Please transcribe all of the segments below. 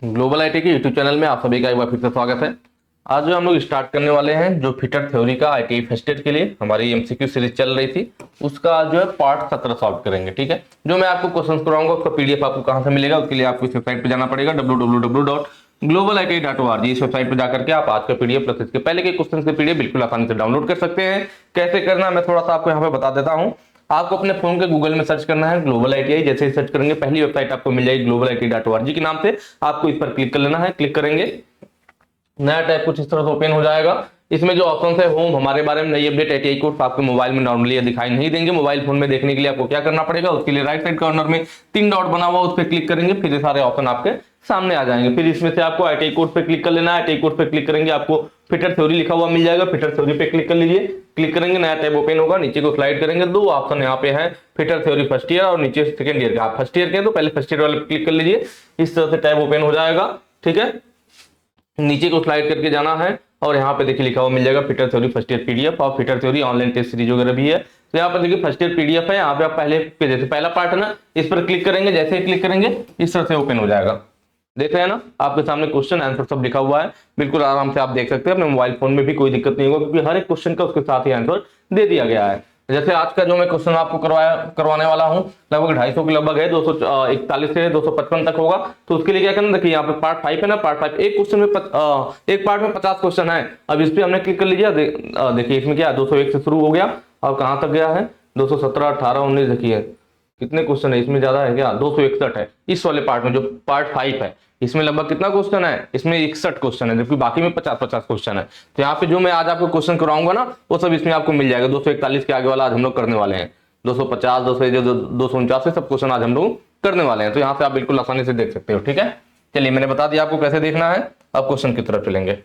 Global IT के YouTube channel में आप सभी का एक बार फिर से स्वागत है। आज जो हम लोग स्टार्ट करने वाले हैं जो फिटर थ्योरी का आईटी फर्स्ट ईयर के लिए हमारी एमसीक्यू सीरीज चल रही थी, उसका जो है पार्ट 17 सॉल्व करेंगे। ठीक है, जो मैं आपको क्वेश्चन कराऊंगा उसका पीडीएफ आपको कहां से मिलेगा, उसके लिए आपको इस वेबसाइट पर जाना पड़ेगा www.globalit.org। इस वेबसाइट पर जाकर के आप आज का पीडीएफ प्लस इसके पहले के क्वेश्चन के पीडीएफ बिल्कुल आसानी से डाउनलोड कर सकते हैं। कैसे करना मैं थोड़ा सा आपको यहाँ पे बता देता हूँ। आपको अपने फोन के गूगल में सर्च करना है ग्लोबल आईटीआई। जैसे ही सर्च करेंगे पहली वेबसाइट आपको मिल जाएगी globalit.org के नाम से। आपको इस पर क्लिक कर लेना है। क्लिक करेंगे, नया टैब कुछ इस तरह से ओपन हो जाएगा। इसमें जो ऑप्शन है होम, हमारे बारे में नई अपडेट आईटीआई कोर्स आपके मोबाइल में नॉर्मली दिखाई नहीं देंगे। मोबाइल फोन में देखने के लिए आपको क्या करना पड़ेगा, उसके लिए राइट साइड कॉर्नर में 3 डॉट बना हुआ उस पर क्लिक करेंगे, फिर ये सारे ऑप्शन आपके सामने आ जाएंगे। फिर इसमें से आपको आईटीआई कोर्स पे क्लिक कर लेना है। आईटीआई कोर्स पे क्लिक करेंगे, आपको फिटर थ्योरी लिखा हुआ मिल जाएगा। फिटर थ्योरी पे क्लिक कर लीजिए। क्लिक करेंगे, नया टैब ओपन होगा। नीचे को स्लाइड करेंगे, 2 ऑप्शन यहाँ पे है, फिटर थ्योरी फर्स्ट ईयर और नीचे सेकंड ईयर का। आप फर्स्ट ईयर के तो पहले फर्स्ट ईयर वाले पे क्लिक कर लीजिए। इस तरह से टैब ओपन हो जाएगा। ठीक है, नीचे को स्लाइड करके जाना है और यहाँ पे देखिए लिखा हुआ मिल जाएगा fitter theory first year PDF और fitter theory online test series वगैरह भी है। तो यहाँ पर देखिए फर्स्ट ईयर पीडीएफ है। यहाँ पे आप पहले जैसे पहला पार्ट है ना, इस पर क्लिक करेंगे। जैसे ही क्लिक करेंगे इस तरह से ओपन हो जाएगा। देख रहे हैं ना, आपके सामने क्वेश्चन आंसर सब लिखा हुआ है। बिल्कुल आराम से आप देख सकते हैं। अपने मोबाइल फोन में भी कोई दिक्कत नहीं होगा क्योंकि हर एक क्वेश्चन का उसके साथ ही आंसर दे दिया गया है। जैसे आज का जो मैं क्वेश्चन आपको करवाने वाला हूं, लगभग 250 के लगभग है, 241 से 255 तक होगा। तो उसके लिए क्या करना, देखिए यहाँ पे पार्ट 5 है ना, पार्ट 5 एक क्वेश्चन में एक पार्ट में 50 क्वेश्चन है। अब इस पे हमने क्लिक कर लीजिए। देखिए इसमें क्या 201 से शुरू हो गया और कहां तक गया है 217, 18, 19। देखिए कितने क्वेश्चन है, इसमें ज्यादा है क्या, 261 है इस वाले पार्ट में जो पार्ट 5 है। इसमें लगभग कितना क्वेश्चन है, इसमें 61 क्वेश्चन है, जबकि बाकी में 50-50 क्वेश्चन है। तो यहाँ पे जो मैं आज आपको क्वेश्चन कराऊंगा ना वो सब इसमें आपको मिल जाएगा। 241 के आगे वाला आज हम लोग करने वाले हैं। 250, 249 सब क्वेश्चन आज हम लोग करने वाले हैं। तो यहाँ से आप बिल्कुल आसानी से देख सकते हो। ठीक है, चलिए मैंने बता दिया आपको कैसे देखना है। अब क्वेश्चन की तरफ चलेंगे।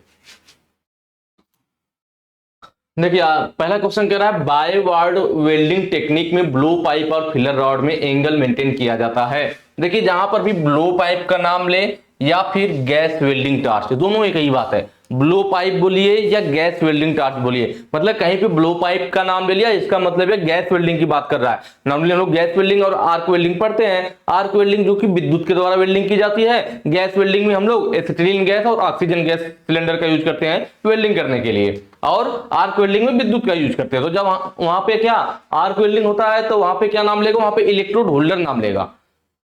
देखिए पहला क्वेश्चन कह रहा है बाय वार्ड वेल्डिंग टेक्निक में ब्लो पाइप और फिलर रॉड में एंगल मेंटेन किया जाता है। देखिए जहां पर भी ब्लो पाइप का नाम ले या फिर गैस वेल्डिंग टार्च, दोनों एक ही बात है। ब्लो पाइप बोलिए या गैस वेल्डिंग टार्च बोलिए, मतलब कहीं पे ब्लो पाइप का नाम ले लिया इसका मतलब है गैस वेल्डिंग की बात कर रहा है। नॉर्मली हम लोग गैस वेल्डिंग और आर्क वेल्डिंग पढ़ते हैं। आर्क वेल्डिंग जो कि विद्युत के द्वारा वेल्डिंग की जाती है। गैस वेल्डिंग में हम लोग एसिटिलीन गैस और ऑक्सीजन गैस सिलेंडर का यूज करते हैं वेल्डिंग करने के लिए, और आर्क वेल्डिंग में विद्युत का यूज करते हैं। तो जब वहां पे क्या आर्क वेल्डिंग होता है तो वहां पे क्या नाम लेगा, वहां पे इलेक्ट्रोड होल्डर नाम लेगा,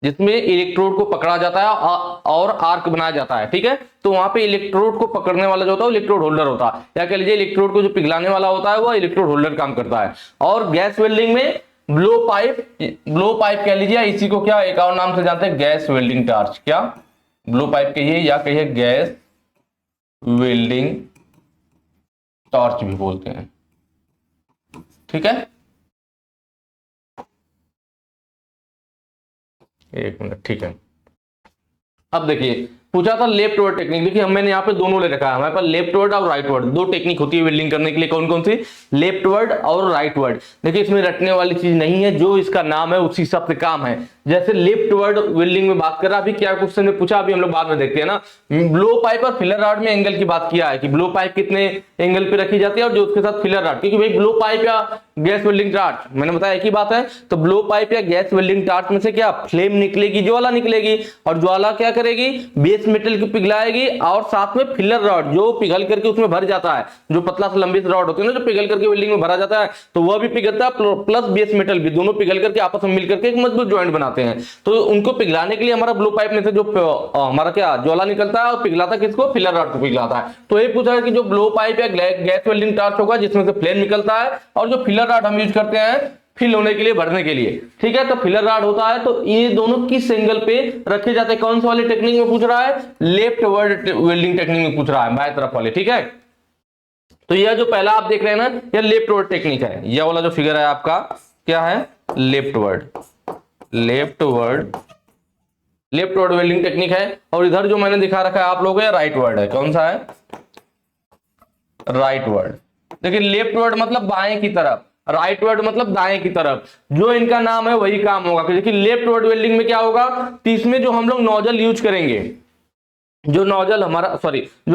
जिसमें इलेक्ट्रोड को पकड़ा जाता है और आर्क बनाया जाता है। ठीक है, तो वहां पे इलेक्ट्रोड को पकड़ने वाला जो होता है इलेक्ट्रोड होल्डर होता है, या कह लीजिए इलेक्ट्रोड को जो पिघलाने वाला होता है वो इलेक्ट्रोड होल्डर काम करता है। और गैस वेल्डिंग में ब्लो पाइप कह लीजिए, इसी को क्या एक और नाम से जानते हैं गैस वेल्डिंग टार्च। क्या ब्लो पाइप कहिए या कहिए गैस वेल्डिंग टॉर्च भी बोलते हैं। ठीक है, एक मिनट। ठीक है, अब देखिए पूछा था लेफ्ट वर्ड टेक्निक। देखिए मैंने यहाँ पे दोनों ले रखा है। हमारे पास लेफ्ट वर्ड और राइट वर्ड दो टेक्निक होती है वेल्डिंग करने के लिए। कौन कौन सी, लेफ्ट वर्ड और राइट वर्ड। देखिए इसमें रटने वाली चीज नहीं है, जो इसका नाम है उसी हिसाब से काम है। जैसे लेफ्ट वर्ड वेल्डिंग में बात कर रहा, अभी क्या क्वेश्चन ने पूछा अभी हम लोग बाद में देखते हैं ना। ब्लो पाइप और फिलर रॉड में एंगल की बात किया है कि ब्लो पाइप कितने एंगल पे रखी जाती है और जो उसके साथ फिलर रॉड, क्योंकि भाई ब्लो पाइप या गैस वेल्डिंग टार्च मैंने बताया एक ही बात है। तो ब्लो पाइप या गैस वेल्डिंग टार्च में से क्या फ्लेम निकलेगी, ज्वाला निकलेगी, और ज्वाला क्या करेगी, बेस मेटल को पिघलाएगी और साथ में फिलर रॉड जो पिघल करके उसमें भर जाता है, जो पतला सा लंबी रॉड होती है ना जो पिघल करके वेल्डिंग में भरा जाता है, तो वह भी पिघलता है प्लस बेस मेटल भी, दोनों पिघल करके आपस में मिलकर के एक मजबूत जॉइंट बनाते हैं। तो उनको पिघलाने के लिए हमारा ब्लो पाइप में से जो हमारा क्या ज्वाला निकलता है और पिघलाता किसको, फिलर रॉड को पिघलाता है। तो ये पूछा है कि जो ब्लो पाइप या गैस वेल्डिंग टार्च होगा जिसमें से फ्लेम निकलता है और जो फिलर रॉड हम यूज करते हैं फिल होने के लिए, भरने के लिए। ठीक है, तो फिलर रॉड होता है। तो ये दोनों किस एंगल पे रखे जाते हैं, कौन से वाले टेक्निक में पूछ रहा है, लेफ्ट वर्ड वेल्डिंग टेक्निक में पूछ रहा है, बाएं तरफ वाले। ठीक है, तो यह जो पहला आप देख रहे हैं ना यह लेफ्ट वर्ड टेक्निक है। यह वाला जो फिगर है आपका क्या है, लेफ्ट वर्ड वेल्डिंग टेक्निक है। और इधर जो मैंने दिखा रखा है आप लोगों को राइट वर्ड है। कौन सा है, राइट वर्ड। देखिए लेफ्ट वर्ड मतलब बाएं की तरफ, राइट वर्ड मतलब दाएं की तरफ। जो इनका नाम है वही काम होगा। देखिए लेफ्ट वर्ड वेल्डिंग में क्या होगा, तो इसमें जो हम लोग नोजल यूज करेंगे, जो नोजल जो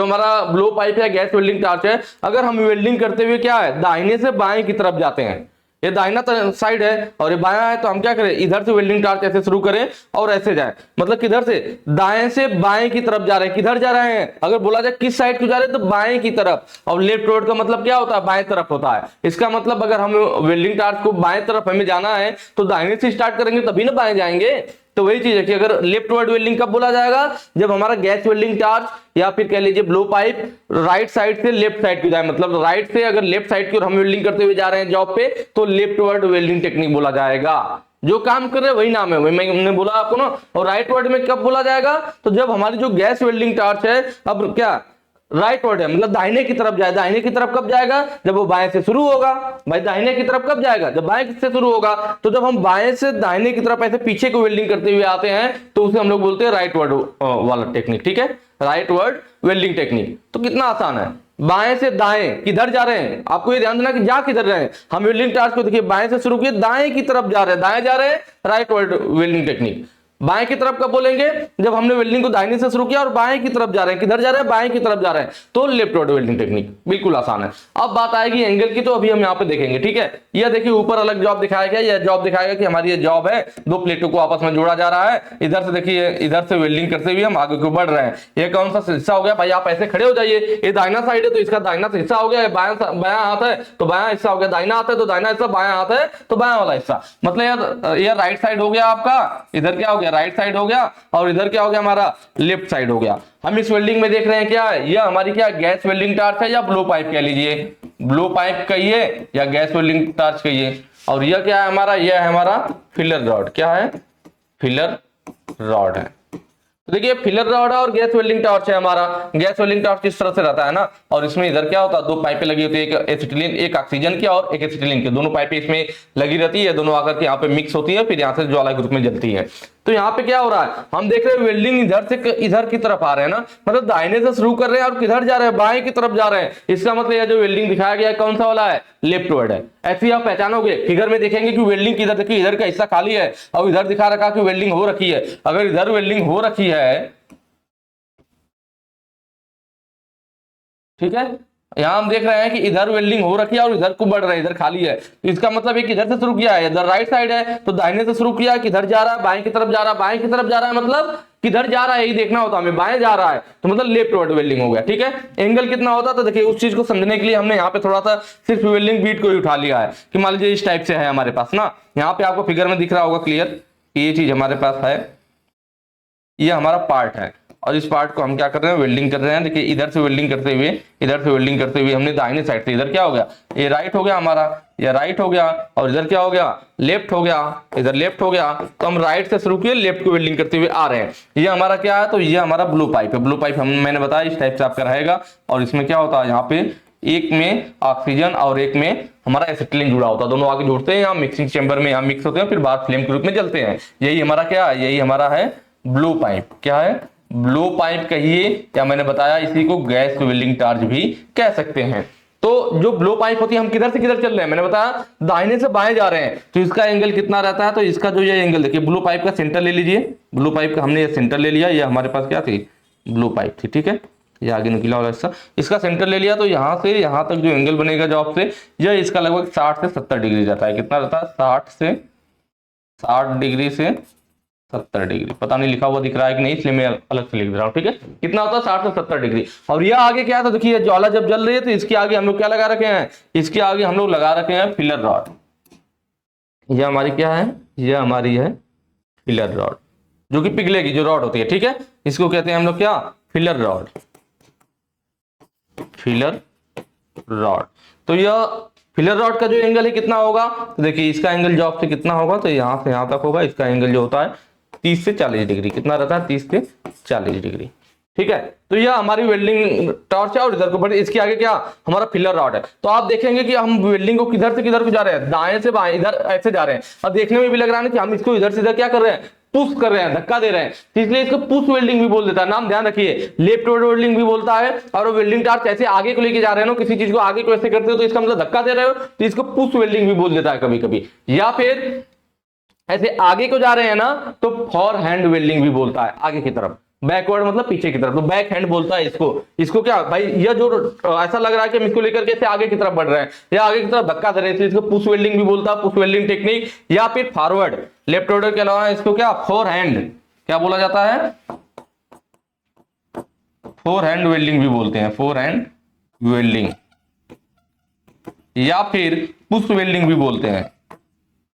हमारा ब्लो पाइप या गैस वेल्डिंग टार्च है, अगर हम वेल्डिंग करते हुए क्या है दाहिने से बाएं की तरफ जाते हैं, ये दाहिना साइड है और ये बायां है, तो हम क्या करें, इधर से वेल्डिंग टार्च ऐसे शुरू करें और ऐसे जाए, मतलब किधर से, दाएं से बाएं की तरफ जा रहे हैं। किधर जा रहे हैं, अगर बोला जाए किस साइड को जा रहे हैं, तो बाएं की तरफ। और लेफ्ट वर्ड का मतलब क्या होता है, बाएं तरफ होता है। इसका मतलब अगर हम वेल्डिंग टार्च को बाएं तरफ हमें जाना है तो दाहिने से स्टार्ट करेंगे तभी ना बाएं जाएंगे। तो वही चीज है कि अगर लेफ्ट वर्ड वेल्डिंग कब बोला जाएगा, जब हमारा गैस वेल्डिंग टार्च या फिर कह लीजिए ब्लो पाइप राइट साइड से लेफ्ट साइड की जाए, मतलब राइट से अगर लेफ्ट साइड की ओर हम वेल्डिंग करते हुए जा रहे हैं जॉब पे, तो लेफ्ट वर्ड वेल्डिंग टेक्निक बोला जाएगा। जो काम कर रहे हैं वही नाम है, वही मैंने बोला आपको ना। और राइट वर्ड में कब बोला जाएगा, तो जब हमारी जो गैस वेल्डिंग टार्च है, अब क्या राइट वर्ड है, मतलब दाहिने की तरफ जाए। दाहिने की तरफ कब जाएगा, जब वो बाएं से शुरू होगा। भाई दाहिने की तरफ कब जाएगा, जब बाएं से शुरू होगा। तो जब हम बाएं से दाहिने की तरफ ऐसे पीछे को वेल्डिंग करते हुए आते हैं तो उसे हम लोग बोलते हैं राइट वर्ड वाला टेक्निक। ठीक है, राइट वर्ड वेल्डिंग टेक्निक। तो कितना आसान है, बाएं से दाएं किधर जा रहे हैं, आपको ये ध्यान देना कि जा किधर रहे हैं। हम वेल्डिंग टास्क को देखिए बाएं से शुरू किए, दाएं की तरफ जा रहे हैं, दाएं जा रहे हैं, राइट वर्ड वेल्डिंग टेक्निक। बाएं की तरफ कब बोलेंगे, जब हमने वेल्डिंग को दाहिने से शुरू किया और बाएं की तरफ जा रहे हैं। किधर जा रहे हैं, बाएं की तरफ जा रहे हैं, तो लेफ्ट वर्ड वेल्डिंग टेक्निक। बिल्कुल आसान है। अब बात आएगी एंगल की, तो अभी हम यहाँ पे देखेंगे। ठीक है, यह देखिए ऊपर अलग जॉब दिखाया गया, यह जॉब दिखाएगा कि हमारी ये जॉब है, दो प्लेटों को आपस में जोड़ा जा रहा है। इधर से देखिए, इधर से वेल्डिंग करते हुए हम आगे को बढ़ रहे हैं। ये कौन सा हिस्सा हो गया भाई, आप ऐसे खड़े हो जाइए। ये दाहिना साइड है तो इसका दाहिना हिस्सा हो गया, बायां हाथ है तो बायां हिस्सा हो गया, दाहिना हाथ है तो दाहिना हिस्सा, बायां हाथ है तो बायां वाला हिस्सा। मतलब यार राइट साइड हो गया आपका, इधर क्या हो गया, राइट साइड हो गया, और इधर क्या हो गया, हमारा लेफ्ट साइड हो गया। हम इस वेल्डिंग में देख रहे हैं क्या है, यह हमारी क्या गैस वेल्डिंग टार्च है या ब्लो पाइप कह लीजिए, ब्लो पाइप कहिए या गैस वेल्डिंग टार्च कहिए। और यह क्या है हमारा, यह है हमारा फिलर रॉड। क्या है, फिलर रॉड है। तो देखिए फिलर रॉड है और गैस वेल्डिंग टॉर्च है हमारा। गैस वेल्डिंग टॉर्च इस तरह से रहता है ना, और इसमें इधर क्या होता है, दो पाइपें लगी होती है, एक एसिटिलीन, एक ऑक्सीजन की और एक एसिटिलीन की। दोनों पाइपें इसमें लगी रहती है, दोनों आकर के यहाँ पे मिक्स होती है, फिर यहाँ से ज्वाला के रूप में जलती है। तो यहाँ पे क्या हो रहा है, हम देख रहे हैं वेल्डिंग इधर से इधर की तरफ आ रहे हैं ना, मतलब दाहिने से शुरू कर रहे हैं और किधर जा रहे हैं, बाएं की तरफ जा रहे हैं। इसका मतलब यह जो वेल्डिंग दिखाया गया है कौन सा वाला है, लेफ्ट वर्ड है। ऐसे ही आप पहचानोगे, फिगर में देखेंगे कि वेल्डिंग किधर, देखिए इधर का हिस्सा खाली है और इधर दिखा रखा कि वेल्डिंग हो रखी है। अगर इधर वेल्डिंग हो रखी है, ठीक है, यहां हम देख रहे हैं कि इधर वेल्डिंग हो रखी है और इधर को बढ़ रहा है, इधर खाली है। तो इसका मतलब है कि इधर से शुरू किया है, इधर राइट साइड है तो दाहिने से शुरू किया, किधर जा रहा है, बाएं की तरफ जा रहा है। बाएं की तरफ जा रहा है मतलब किधर जा रहा है यही देखना होता है हमें, बाएं जा रहा है तो मतलब लेफ्ट वर्ड वेल्डिंग हो गया। ठीक है, एंगल कितना होता है, तो देखिए उस चीज को समझने के लिए हमने यहाँ पे थोड़ा सा सिर्फ वेल्डिंग बीट को ही उठा लिया है कि मान लीजिए इस टाइप से है हमारे पास ना। यहाँ पे आपको फिगर में दिख रहा होगा क्लियर, ये चीज हमारे पास है, ये हमारा पार्ट है और इस पार्ट को हम क्या कर रहे हैं, वेल्डिंग कर रहे हैं। देखिए इधर से वेल्डिंग करते हुए, इधर से वेल्डिंग करते हुए हमने दाहिने साइड से, इधर क्या हो गया, ये राइट हो गया हमारा, ये राइट हो गया, और इधर क्या हो गया, लेफ्ट हो गया, इधर लेफ्ट हो गया। तो हम राइट से शुरू किए, लेफ्ट को वेल्डिंग करते हुए आ रहे हैं। ये हमारा क्या है, तो ये हमारा ब्लू पाइप है। ब्लू पाइप मैंने बताया इस टाइप से आपका रहेगा, और इसमें क्या होता है, यहाँ पे एक में ऑक्सीजन और एक में हमारा एसिटिलीन जुड़ा होता है, दोनों आगे जुड़ते हैं, यहाँ मिक्सिंग चेंबर में यहाँ मिक्स होते हैं, फिर बाहर फ्लेम के रूप में जलते हैं। यही हमारा क्या है, यही हमारा है ब्लो पाइप। क्या है, ब्लो पाइप कहिए या मैंने बताया इसी को गैस वेल्डिंग टार्च भी कह सकते हैं। तो जो ब्लो पाइप होती है, हम किधर से किधर चल रहे हैं, मैंने बताया दाहिने से बाएं जा रहे हैं, तो इसका एंगल कितना रहता है, तो इसका जो ये एंगल देखिए, ब्लो पाइप का सेंटर ले लीजिए, ब्लो पाइप का हमने ये सेंटर ले लिया, ये हमारे पास क्या थी, ब्लो पाइप थी। ठीक है, ये आगे निकला वाला हिस्सा, इसका सेंटर ले लिया, तो यहाँ से यहाँ तक जो एंगल बनेगा जॉब से, यह इसका लगभग 60 से 70 डिग्री रहता है। कितना रहता है, 60 डिग्री से 70 डिग्री, पता नहीं लिखा हुआ दिख रहा है कि नहीं, इसलिए मैं अलग से लिख रहा हूँ। ठीक है, कितना होता है, 60 से 70 डिग्री। और यह आगे क्या है, तो देखिए ज्वाला जब जल रही है तो इसके आगे हम लोग क्या लगा रखे हैं, इसके आगे हम लोग लगा रखे हैं फिलर रॉड। यह हमारी क्या है, यह हमारी है फिलर रॉड, जो कि पिघलेगी जो रॉड होती है। ठीक है, इसको कहते हैं हम लोग क्या, फिलर रॉड, फिलर रॉड। तो यह फिलर रॉड का जो एंगल है कितना होगा, तो देखिए इसका एंगल जॉब से कितना होगा, तो यहां से यहां तक होगा, इसका एंगल जो होता है 30 से 40 डिग्री। कितना रहता है, 30 से 40 डिग्री। ठीक है, तो यह हमारी वेल्डिंग टॉर्च है और इधर को बढ़े, इसके आगे क्या, हमारा फिलर रॉड है। तो आप देखेंगे कि हम वेल्डिंग को किधर से किधर को जा रहे हैं, दाएं से बाएं, इधर ऐसे जा रहे हैं। और देखने में भी लग रहा है कि हम इसको इधर से इधर क्या कर रहे हैं, पुश कर रहे हैं, धक्का दे रहे हैं, तो इसलिए इसको पुश वेल्डिंग भी बोल देता है। नाम ध्यान रखिए, लेफ्ट वेल्डिंग भी बोलता है, और वेल्डिंग टार्च ऐसे आगे को लेके जा रहे हैं ना, किसी चीज को आगे को ऐसे करते हो तो इसका मतलब धक्का दे रहे हो, तो इसको पुश वेल्डिंग भी बोल देता है कभी कभी। या फिर ऐसे आगे को जा रहे हैं ना, तो फॉर हैंड वेल्डिंग भी बोलता है, आगे की तरफ। बैकवर्ड मतलब पीछे की तरफ, तो बैक हैंड बोलता है इसको। इसको क्या भाई, यह जो ऐसा लग रहा है कि हम इसको लेकर के आगे की तरफ बढ़ रहे हैं या आगे की तरफ धक्का दे रहे हैं, इसलिए इसको पुश वेल्डिंग भी बोलता है, पुश वेल्डिंग टेक्निक। या फिर फॉरवर्ड, लेफ्ट ऑर्डर के अलावा इसको क्या फोर हैंड क्या बोला जाता है, फोर हैंड वेल्डिंग भी बोलते हैं, फोर हैंड वेल्डिंग या फिर पुश वेल्डिंग भी बोलते हैं।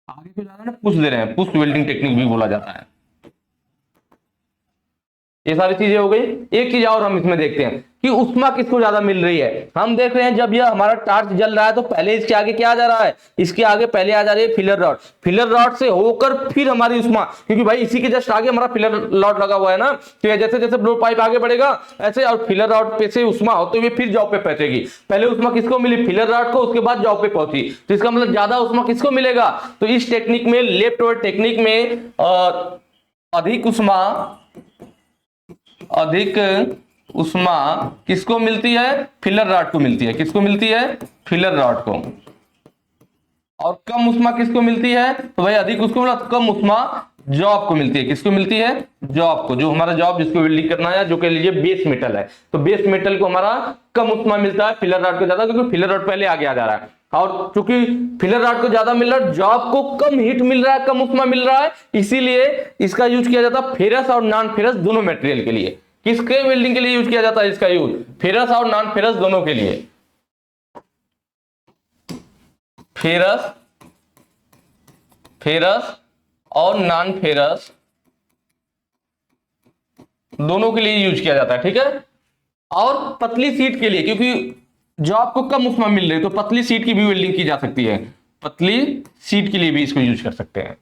आगे को जा रहा है ना, पुश दे रहे हैं, पुश वेल्डिंग टेक्निक भी बोला जाता है। ये सारी चीजें हो गई। एक चीज और हम इसमें देखते हैं कि उष्मा किसको ज्यादा मिल रही है। हम देख रहे हैं जब यह हमारा टार्च जल रहा है तो पहले इसके आगे क्या जा रहा है, इसके आगे पहले आ जा रही है फिलर रॉड, फिलर रॉड से होकर फिर हमारी उष्मा, क्योंकि भाई इसी के जस्ट आगे हमारा फिलर रॉड लगा हुआ है ना, तो जैसे जैसे ब्लो पाइप आगे बढ़ेगा ऐसे, और फिलर रॉड पे से उष्मा होते हुए फिर जॉब पे पहुंचेगी। पहले उष्मा किसको मिली, फिलर रॉड को, उसके बाद जॉब पे पहुंची, तो इसका मतलब ज्यादा उष्मा किसको मिलेगा। तो इस टेक्निक में, लेफ्ट वर्ड टेक्निक में अधिक उष्मा किसको मिलती है, फिलर रॉड को मिलती है। किसको मिलती है, फिलर रॉड को। और कम उष्मा किसको मिलती है, तो भाई अधिक उसको कम उष्मा जॉब को मिलती है। किसको मिलती है, जॉब को। जो हमारा जॉब जिसको वेल्डिंग करना है, जो कह लीजिए बेस मेटल है, तो बेस मेटल को हमारा कम उष्मा मिलता है, फिलर रॉड को ज्यादा, क्योंकि फिलर रॉड पहले आगे आ जा रहा है। और चूंकि फिलर रॉड को ज्यादा मिल रहा है, जॉब को कम हीट मिल रहा है, कम उष्मा मिल रहा है, इसीलिए इसका यूज किया जाता है फेरस और नॉन फेरस दोनों मटेरियल के लिए। किसके वेल्डिंग के लिए यूज किया जाता है इसका यूज, फेरस और नॉन फेरस दोनों के लिए। फेरस और नॉन फेरस दोनों के लिए यूज किया जाता है, ठीक है। और पतली सीट के लिए, क्योंकि जॉब को कम उष्मा मिल रही है, तो पतली सीट की भी वेल्डिंग की जा सकती है, पतली सीट के लिए भी इसको यूज कर सकते हैं।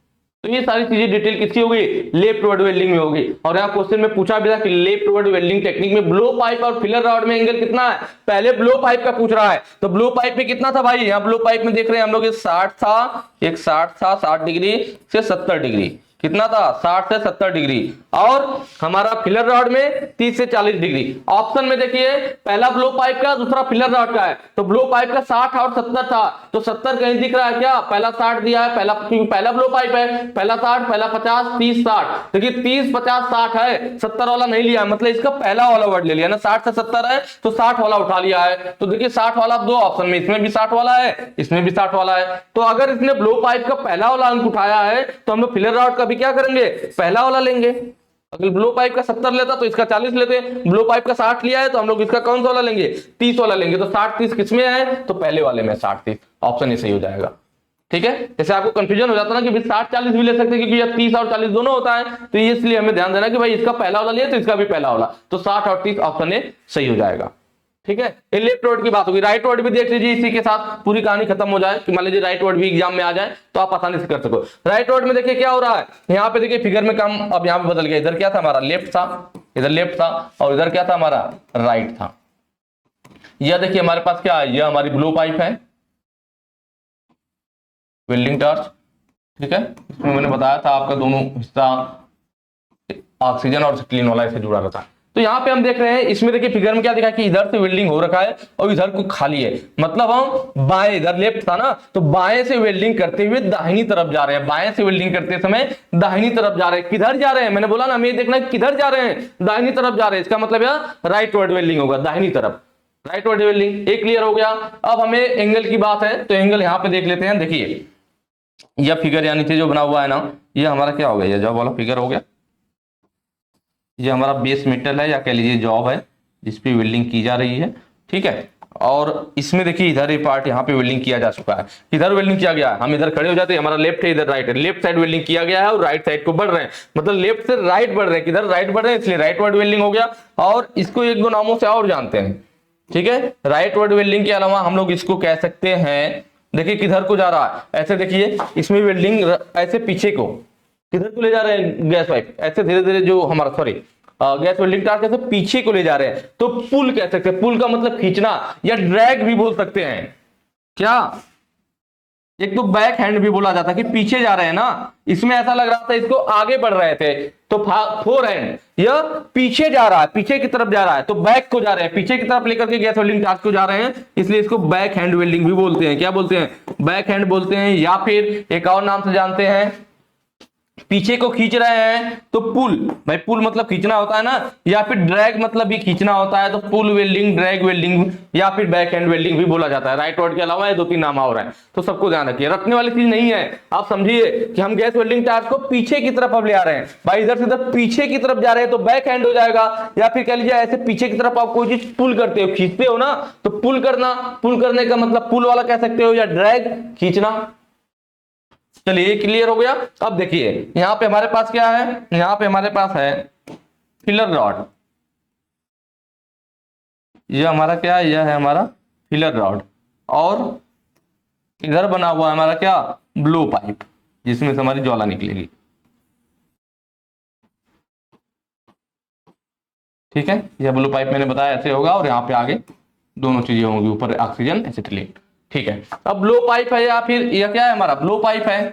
तो ये सारी चीजें डिटेल किसकी होगी, लेफ्ट वर्ड वेल्डिंग में होगी। और यहाँ क्वेश्चन में पूछा भी था कि लेफ्ट वर्ड वेल्डिंग टेक्निक में ब्लो पाइप और फिलर रॉड में एंगल कितना है। पहले ब्लो पाइप का पूछ रहा है, तो ब्लो पाइप में कितना था भाई, यहाँ ब्लो पाइप में देख रहे हैं हम लोग 60 था, एक 60 था, 60 डिग्री से 70 डिग्री, कितना था 60 से 70 डिग्री। और हमारा फिलर रॉड में 30 से 40 डिग्री। ऑप्शन में देखिए पहला ब्लो पाइप का, दूसरा फिलर रॉड का है, तो ब्लो पाइप का 60 और 70 था, तो 70 कहीं दिख रहा है क्या, पहला 60 दिया है, पहला ब्लो पाइप है, पहला 60, पहला 50, 30, 60। देखिए 30, 50, 60 है, 70 वाला नहीं लिया, मतलब इसका पहला वाला वर्ड ले लिया ना, 60 से 70 है तो 60 वाला उठा लिया है। तो देखिए 60 वाला दो ऑप्शन में, इसमें भी 60 वाला है, इसमें भी 60 वाला है। तो अगर इसने ब्लो पाइप का पहला वाला अंक उठाया है, तो हम लोग फिलर रॉड का भी क्या करेंगे, पहला वाला लेंगे। अगर ब्लो पाइप का 70 लेता तो इसका 40 लेते, ब्लो पाइप का 60 लिया है तो हम लोग इसका कौन सा वाला लेंगे, 30 वाला लेंगे। तो 60, 30 किसमें है, तो पहले वाले में 60, 30, ऑप्शन ही सही हो जाएगा, ठीक है। जैसे आपको कंफ्यूजन हो जाता है ना कि 60, 40 भी ले सकते हैं, क्योंकि ये 30 और 40 दोनों होता है, तो ये इसलिए हमें ध्यान देना कि भाई इसका पहला वाला लिया तो इसका भी पहला वाला, तो 60 और 30 ऑप्शन ए सही हो जाएगा, ठीक है। ये लेफ्ट वर्ड की बात होगी। राइट वर्ड भी देख लीजिए, इसी के साथ पूरी कहानी खत्म हो जाए कि मान लीजिए राइट वर्ड भी एग्जाम में आ जाए तो आप आसानी से कर सको। राइट वर्ड में देखिए क्या हो रहा है, यहाँ पे देखिए फिगर में काम अब यहाँ पे बदल गया, इधर क्या था हमारा लेफ्ट था, इधर लेफ्ट था, और इधर क्या था हमारा राइट था। यह देखिए हमारे पास क्या है, यह हमारी ब्लो पाइप है, वेल्डिंग टॉर्च, ठीक है। इसमें मैंने बताया था आपका दोनों हिस्सा ऑक्सीजन और क्लीन वाला इससे जुड़ा रहता है। तो यहाँ पे हम देख रहे हैं, इसमें देखिए फिगर में क्या दिखा कि इधर से वेल्डिंग हो रखा है और इधर को खाली है, मतलब हम बाएं, इधर लेफ्ट था ना, तो बाएं से वेल्डिंग करते हुए दाहिनी तरफ जा रहे हैं, बाएं से वेल्डिंग करते समय दाहिनी तरफ जा रहे हैं। किधर जा रहे हैं, मैंने बोला ना, हमें देखना है किधर जा रहे हैं, दाहिनी तरफ जा रहे हैं, इसका मतलब यह राइट वर्ड वेल्डिंग होगा, दाहिनी तरफ, राइट वर्ड वेल्डिंग। एक क्लियर हो गया। अब हमें एंगल की बात है, तो एंगल यहाँ पे देख लेते हैं। देखिए यह फिगर यानी नीचे जो बना हुआ है ना, यह हमारा क्या हो गया, यह जॉब वाला फिगर हो गया। ये हमारा बेस मेटल है या कह लीजिए जॉब है जिसपे वेल्डिंग की जा रही है, ठीक है। और इसमें देखिए इधर ये पार्ट यहाँ पे वेल्डिंग किया जा चुका है, इधर वेल्डिंग किया गया है, हम इधर खड़े हो जाते हैं, हमारा लेफ्ट है, इधर राइट है, लेफ्ट साइड वेल्डिंग किया गया है और राइट साइड को बढ़ रहे हैं, मतलब लेफ्ट से राइट बढ़ रहे हैं, किधर राइट बढ़ रहे हैं, इसलिए राइट वर्ड वेल्डिंग हो गया। और इसको एक दो नामों से और जानते हैं, ठीक है। राइट वर्ड वेल्डिंग के अलावा हम लोग इसको कह सकते हैं, देखिए किधर को जा रहा है, ऐसे देखिए इसमें वेल्डिंग ऐसे पीछे को किधर को ले जा रहे हैं, गैस पाइप ऐसे धीरे धीरे जो हमारा सॉरी गैस वेल्डिंग टार्च कैसे पीछे को ले जा रहे हैं, तो पुल कह सकते हैं, पुल का मतलब खींचना या ड्रैग भी बोल सकते हैं। क्या, एक तो बैक हैंड भी बोला जाता है कि पीछे जा रहे हैं ना, इसमें ऐसा लग रहा था इसको आगे बढ़ रहे थे, तो फोर हैंड यह पीछे जा रहा है, पीछे की तरफ जा रहा है, तो बैक को जा रहे हैं, पीछे की तरफ लेकर के गैस वेल्डिंग टार्च को जा रहे हैं, इसलिए इसको बैक हैंड वेल्डिंग भी बोलते हैं। क्या बोलते हैं, बैक हैंड बोलते हैं, या फिर एक और नाम से जानते हैं पीछे को खींच रहे हैं तो पुल, भाई पुल मतलब खींचना होता है ना, या फिर ड्रैग मतलब भी खींचना होता है, तो पुल वेल्डिंग, ड्रैग वेल्डिंग या फिर बैक हैंड वेल्डिंग भी बोला जाता है। राइट वर्ड के अलावा ये 2-3 नाम और हैं, तो सबको ध्यान रखिए, रखने वाली चीज नहीं है। आप समझिए कि हम गैस वेल्डिंग चार्ज को पीछे की तरफ अब ले आ रहे हैं, भाई इधर से इधर पीछे की तरफ जा रहे हैं तो बैक हैंड हो जाएगा, या फिर कह लीजिए ऐसे पीछे की तरफ आप कोई चीज पुल करते हो, खींचते हो ना, तो पुल करना, पुल करने का मतलब पुल वाला कह सकते हो, या ड्रैग खींचना। चलिए क्लियर हो गया। अब देखिए यहां पे हमारे पास क्या है, यहां पे हमारे पास है फिलर रॉड, यह हमारा क्या है, यह है हमारा फिलर रॉड, और इधर बना हुआ है हमारा क्या, ब्लो पाइप, जिसमें से हमारी ज्वाला निकलेगी। ठीक है, यह ब्लो पाइप मैंने बताया ऐसे होगा, और यहाँ पे आगे दोनों चीजें होंगी, ऊपर ऑक्सीजन एसिटिलीन। ठीक है, अब ब्लो पाइप है या फिर यह क्या है, हमारा ब्लो पाइप है,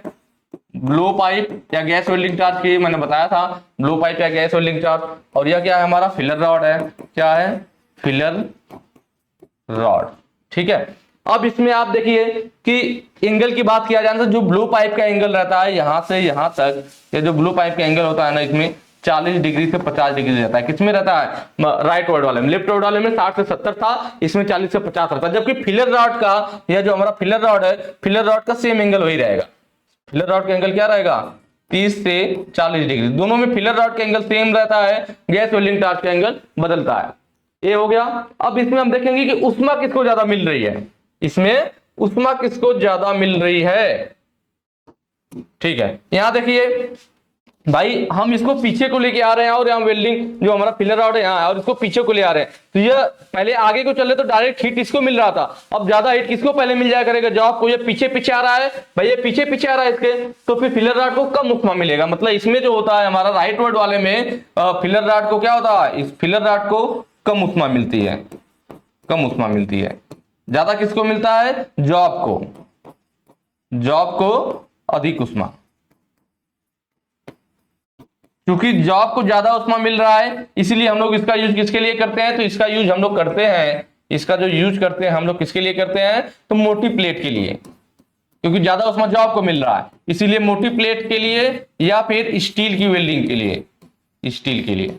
ब्लो पाइप या गैस वेल्डिंग चार्ज की मैंने बताया था, ब्लो पाइप या गैस वेल्डिंग चार्ज। और यह क्या है, हमारा फिलर रॉड है, क्या है, फिलर रॉड। ठीक है, अब इसमें आप देखिए कि एंगल की बात किया जाए तो जो ब्लो पाइप का एंगल रहता है यहां से यहां तक, ये जो ब्लो पाइप का एंगल होता है ना, इसमें 40 डिग्री से 50 डिग्री रहता है। किसमें रहता है, राइट वर्ड वाले में। लेफ्ट वर्ड वाले में 60 से 70 था, इसमें 40 से 50 रहता है। जबकि फिलर रॉड का, यह जो हमारा फिलर रॉड है, फिलर रॉड का सेम एंगल वही रहेगा। फिलर रॉड का एंगल क्या रहेगा, 30 से 40 डिग्री। दोनों में फिलर रॉड का एंगल सेम रहता है, गैस वेल्डिंग चार्ज का एंगल बदलता है। ये हो गया। अब इसमें हम देखेंगे कि उष्मा किसको ज्यादा मिल रही है, इसमें उष्मा किसको ज्यादा मिल रही है। ठीक है, यहां देखिए भाई हम इसको पीछे को लेके आ रहे हैं, और यहाँ वेल्डिंग जो हमारा फिलर रॉड है यहाँ है, और इसको पीछे को ले आ रहे हैं, तो ये पहले आगे को चल रहे तो डायरेक्ट हीट इसको मिल रहा था, अब ज्यादा हीट किसको पहले मिल जाया करेगा, जब आपको ये पीछे पीछे आ रहा है, भाई ये पीछे पीछे आ रहा है इसके, तो फिर फिलर रॉड को कम उष्मा मिलेगा। मतलब इसमें जो होता है हमारा राइट वर्ड वाले में, फिलर रॉड को क्या होता है, इस फिलर रॉड को कम उष्मा मिलती है, कम उष्मा मिलती है। ज्यादा किसको मिलता है, जॉब को, जॉब को अधिक उष्मा। क्योंकि जॉब को ज्यादा उष्मा मिल रहा है, इसीलिए हम लोग इसका यूज किसके लिए करते हैं, तो इसका यूज हम लोग करते हैं, इसका जो यूज करते हैं हम लोग किसके लिए करते हैं, तो मोटी प्लेट के लिए, क्योंकि ज्यादा उष्मा जॉब को मिल रहा है, इसीलिए मोटी प्लेट के लिए, या फिर स्टील की वेल्डिंग के लिए, स्टील के लिए।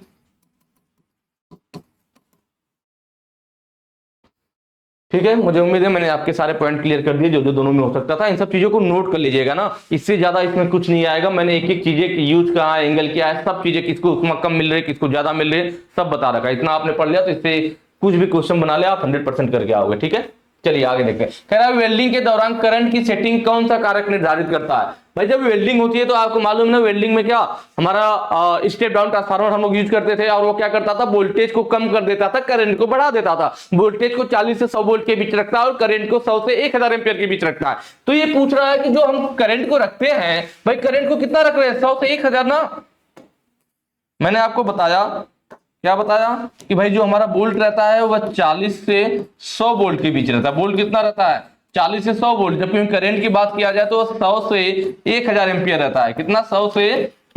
ठीक है, मुझे उम्मीद है मैंने आपके सारे पॉइंट क्लियर कर दिए, जो जो दोनों में हो सकता था। इन सब चीजों को नोट कर लीजिएगा ना, इससे ज्यादा इसमें कुछ नहीं आएगा। मैंने एक एक चीजें यूज कहा है, एंगल क्या है, सब चीजें किसको उसमें कम मिल रही है, किसको ज्यादा मिल रही है, सब बता रखा है। इतना आपने पढ़ लिया तो इससे कुछ भी क्वेश्चन बना ले आप 100% करके आओगे। ठीक है, चलिए आगे देखते हैं। कह रहा है वेल्डिंग के दौरान करंट की सेटिंग कौन सा कारक निर्धारित करता है। भाई जब वेल्डिंग होती है तो आपको मालूम ना, वेल्डिंग में क्या हमारा स्टेप डाउन ट्रांसफार्मर हम लोग यूज करते थे, और वो क्या करता था, वोल्टेज को कम कर देता था, करंट को बढ़ा देता था। वोल्टेज को 40 से 100 वोल्ट के बीच रखता है, और करंट को 100 से 1000 एम्पियर के बीच रखता है। तो ये पूछ रहा है कि जो हम करंट को रखते हैं, भाई करंट को कितना रख रहे हैं, 100 से 1000 ना। मैंने आपको बताया, क्या बताया कि भाई जो हमारा वोल्ट रहता है वह 40 से 100 वोल्ट के बीच रहता है। वोल्ट कितना रहता है, 40 से 100 वोल्ट। जबकि करंट की बात किया जाए तो 100 से 1000 एम्पियर रहता है। कितना, 100 से